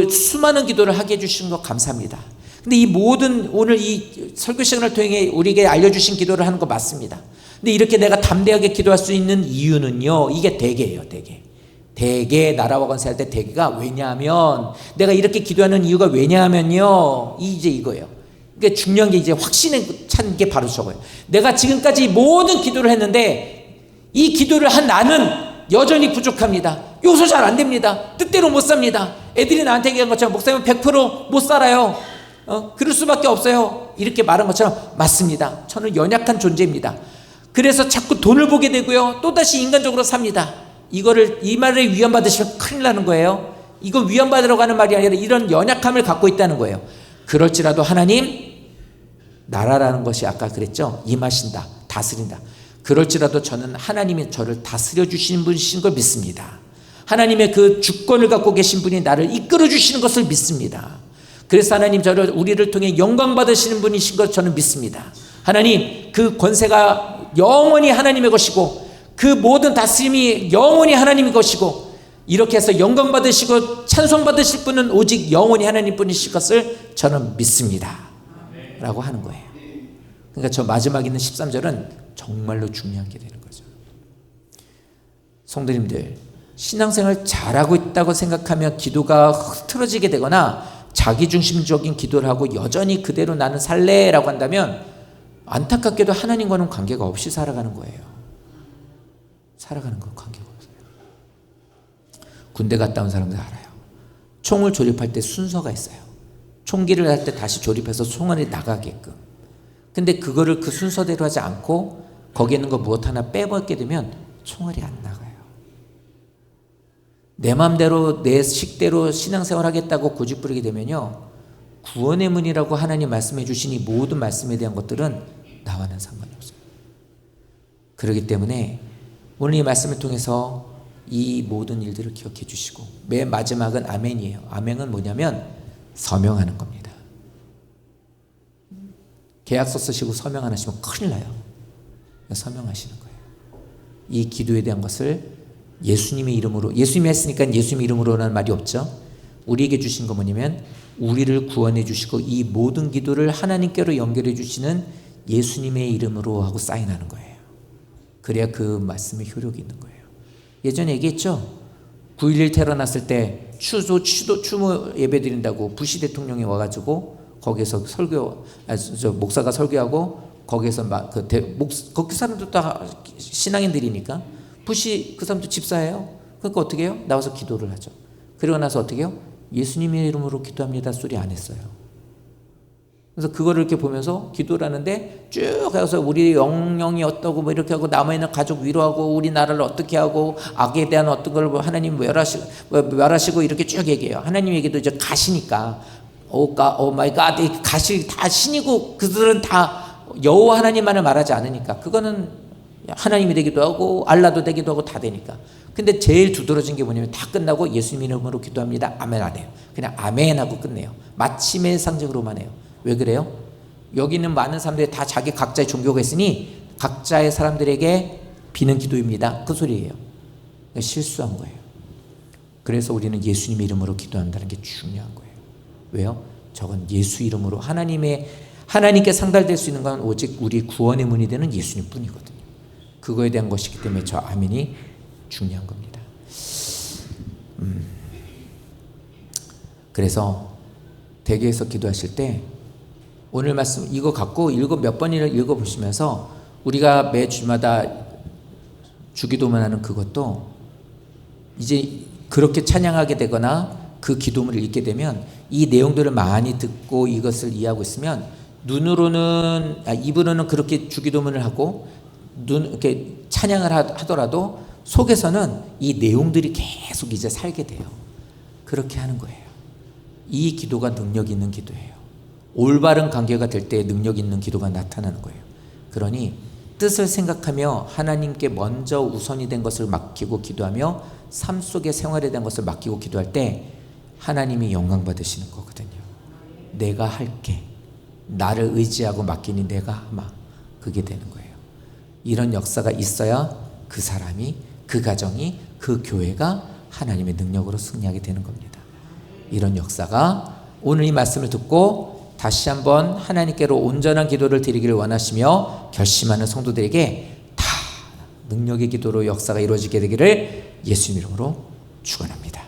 수많은 기도를 하게 해주신 거 감사합니다. 근데 이 모든 오늘 이 설교 시간을 통해 우리에게 알려주신 기도를 하는 거 맞습니다. 근데 이렇게 내가 담대하게 기도할 수 있는 이유는요, 이게 대개예요. 대개 나라와 건세할 때 대개가 왜냐하면, 내가 이렇게 기도하는 이유가 왜냐하면요, 이제 이거예요. 그러니까 중요한 게 이제 확신에 찬 게 바로 저거예요. 내가 지금까지 모든 기도를 했는데 이 기도를 한 나는 여전히 부족합니다. 요소 잘 안 됩니다. 뜻대로 못 삽니다. 애들이 나한테 얘기한 것처럼 목사님은 100%못 살아요. 그럴 수밖에 없어요. 이렇게 말한 것처럼 맞습니다. 저는 연약한 존재입니다. 그래서 자꾸 돈을 보게 되고요, 또다시 인간적으로 삽니다. 이 말을 위안받으시면 큰일 나는 거예요. 이건 위안받으려고 하는 말이 아니라 이런 연약함을 갖고 있다는 거예요. 그럴지라도 하나님, 나라라는 것이 아까 그랬죠, 임하신다, 다스린다. 그럴지라도 저는 하나님이 저를 다스려 주시는 분이신 걸 믿습니다. 하나님의 그 주권을 갖고 계신 분이 나를 이끌어 주시는 것을 믿습니다. 그래서 하나님, 우리를 통해 영광 받으시는 분이신 걸 저는 믿습니다. 하나님, 그 권세가 영원히 하나님의 것이고 그 모든 다스림이 영원히 하나님의 것이고, 이렇게 해서 영광 받으시고 찬송 받으실 분은 오직 영원히 하나님 분이실 것을 저는 믿습니다 라고 하는 거예요. 그러니까 저 마지막에 있는 13절은 정말로 중요한 게 되는 거죠. 성도님들, 신앙생활 잘하고 있다고 생각하며 기도가 흐트러지게 되거나 자기중심적인 기도를 하고 여전히 그대로 나는 살래라고 한다면 안타깝게도 하나님과는 관계가 없이 살아가는 거예요. 살아가는 건 관계가 없어요. 군대 갔다 온 사람들 알아요. 총을 조립할 때 순서가 있어요. 총기를 할 때 다시 조립해서 총알이 나가게끔. 근데 그거를 그 순서대로 하지 않고 거기에 있는 거 무엇 하나 빼먹게 되면 총알이 안 나가요. 내 마음대로 내 식대로 신앙생활 하겠다고 고집부리게 되면요, 구원의 문이라고 하나님 말씀해 주신 이 모든 말씀에 대한 것들은 나와는 상관이 없어요. 그렇기 때문에 오늘 이 말씀을 통해서 이 모든 일들을 기억해 주시고, 맨 마지막은 아멘이에요. 아멘은 뭐냐면 서명하는 겁니다. 계약서 쓰시고 서명 안 하시면 큰일 나요. 서명하시는 거예요. 이 기도에 대한 것을 예수님의 이름으로, 예수님이 했으니까 예수님의 이름으로라는 말이 없죠. 우리에게 주신 거 뭐냐면 우리를 구원해 주시고 이 모든 기도를 하나님께로 연결해 주시는 예수님의 이름으로 하고 사인하는 거예요. 그래야 그 말씀의 효력이 있는 거예요. 예전에 얘기했죠. 9.11 테러 났을 때 추모 예배 드린다고 부시 대통령이 와가지고 거기서 목사가 설교하고 거기서 거기 사람도 다 신앙인들이니까 부시 그 사람도 집사예요. 그러니까 어떻게 해요? 나와서 기도를 하죠. 그러고 나서 어떻게 해요? 예수님의 이름으로 기도합니다 소리 안 했어요. 그래서 그거를 이렇게 보면서 기도를 하는데 쭉 가서 우리 영령이 어떠고 뭐 이렇게 하고 남아있는 가족 위로하고 우리나라를 어떻게 하고 악에 대한 어떤 걸 하나님 멸하시고 이렇게 쭉 얘기해요. 하나님 얘기도 이제 가시니까 오 마이 갓 가시 다 신이고 그들은 다 여호와 하나님만을 말하지 않으니까 그거는 하나님이 되기도 하고 알라도 되기도 하고 다 되니까. 근데 제일 두드러진 게 뭐냐면 다 끝나고 예수님 이름으로 기도합니다. 아멘 안 해요. 그냥 아멘 하고 끝내요. 마침의 상징으로만 해요. 왜 그래요? 여기 있는 많은 사람들이 다 자기 각자의 종교가 있으니 각자의 사람들에게 비는 기도입니다. 그 소리예요. 실수한 거예요. 그래서 우리는 예수님의 이름으로 기도한다는 게 중요한 거예요. 왜요? 저건 예수 이름으로 하나님께 상달될 수 있는 건 오직 우리 구원의 문이 되는 예수님 뿐이거든요. 그거에 대한 것이기 때문에 저 아멘이 중요한 겁니다. 그래서 대개에서 기도하실 때 오늘 말씀 이거 갖고 몇 번을 읽어보시면서 우리가 매 주마다 주기도만 하는 그것도 이제 그렇게 찬양하게 되거나 그 기도문을 읽게 되면 이 내용들을 많이 듣고 이것을 이해하고 있으면 입으로는 그렇게 주기도문을 하고 이렇게 찬양을 하더라도 속에서는 이 내용들이 계속 이제 살게 돼요. 그렇게 하는 거예요. 이 기도가 능력 있는 기도예요. 올바른 관계가 될 때 능력 있는 기도가 나타나는 거예요. 그러니 뜻을 생각하며 하나님께 먼저 우선이 된 것을 맡기고 기도하며 삶 속의 생활에 대한 것을 맡기고 기도할 때 하나님이 영광 받으시는 거거든요. 내가 할게. 나를 의지하고 맡기니 내가 아마 그게 되는 거예요. 이런 역사가 있어야 그 사람이, 그 가정이, 그 교회가 하나님의 능력으로 승리하게 되는 겁니다. 이런 역사가 오늘 이 말씀을 듣고 다시 한번 하나님께로 온전한 기도를 드리기를 원하시며 결심하는 성도들에게 다 능력의 기도로 역사가 이루어지게 되기를 예수님 이름으로 축원합니다.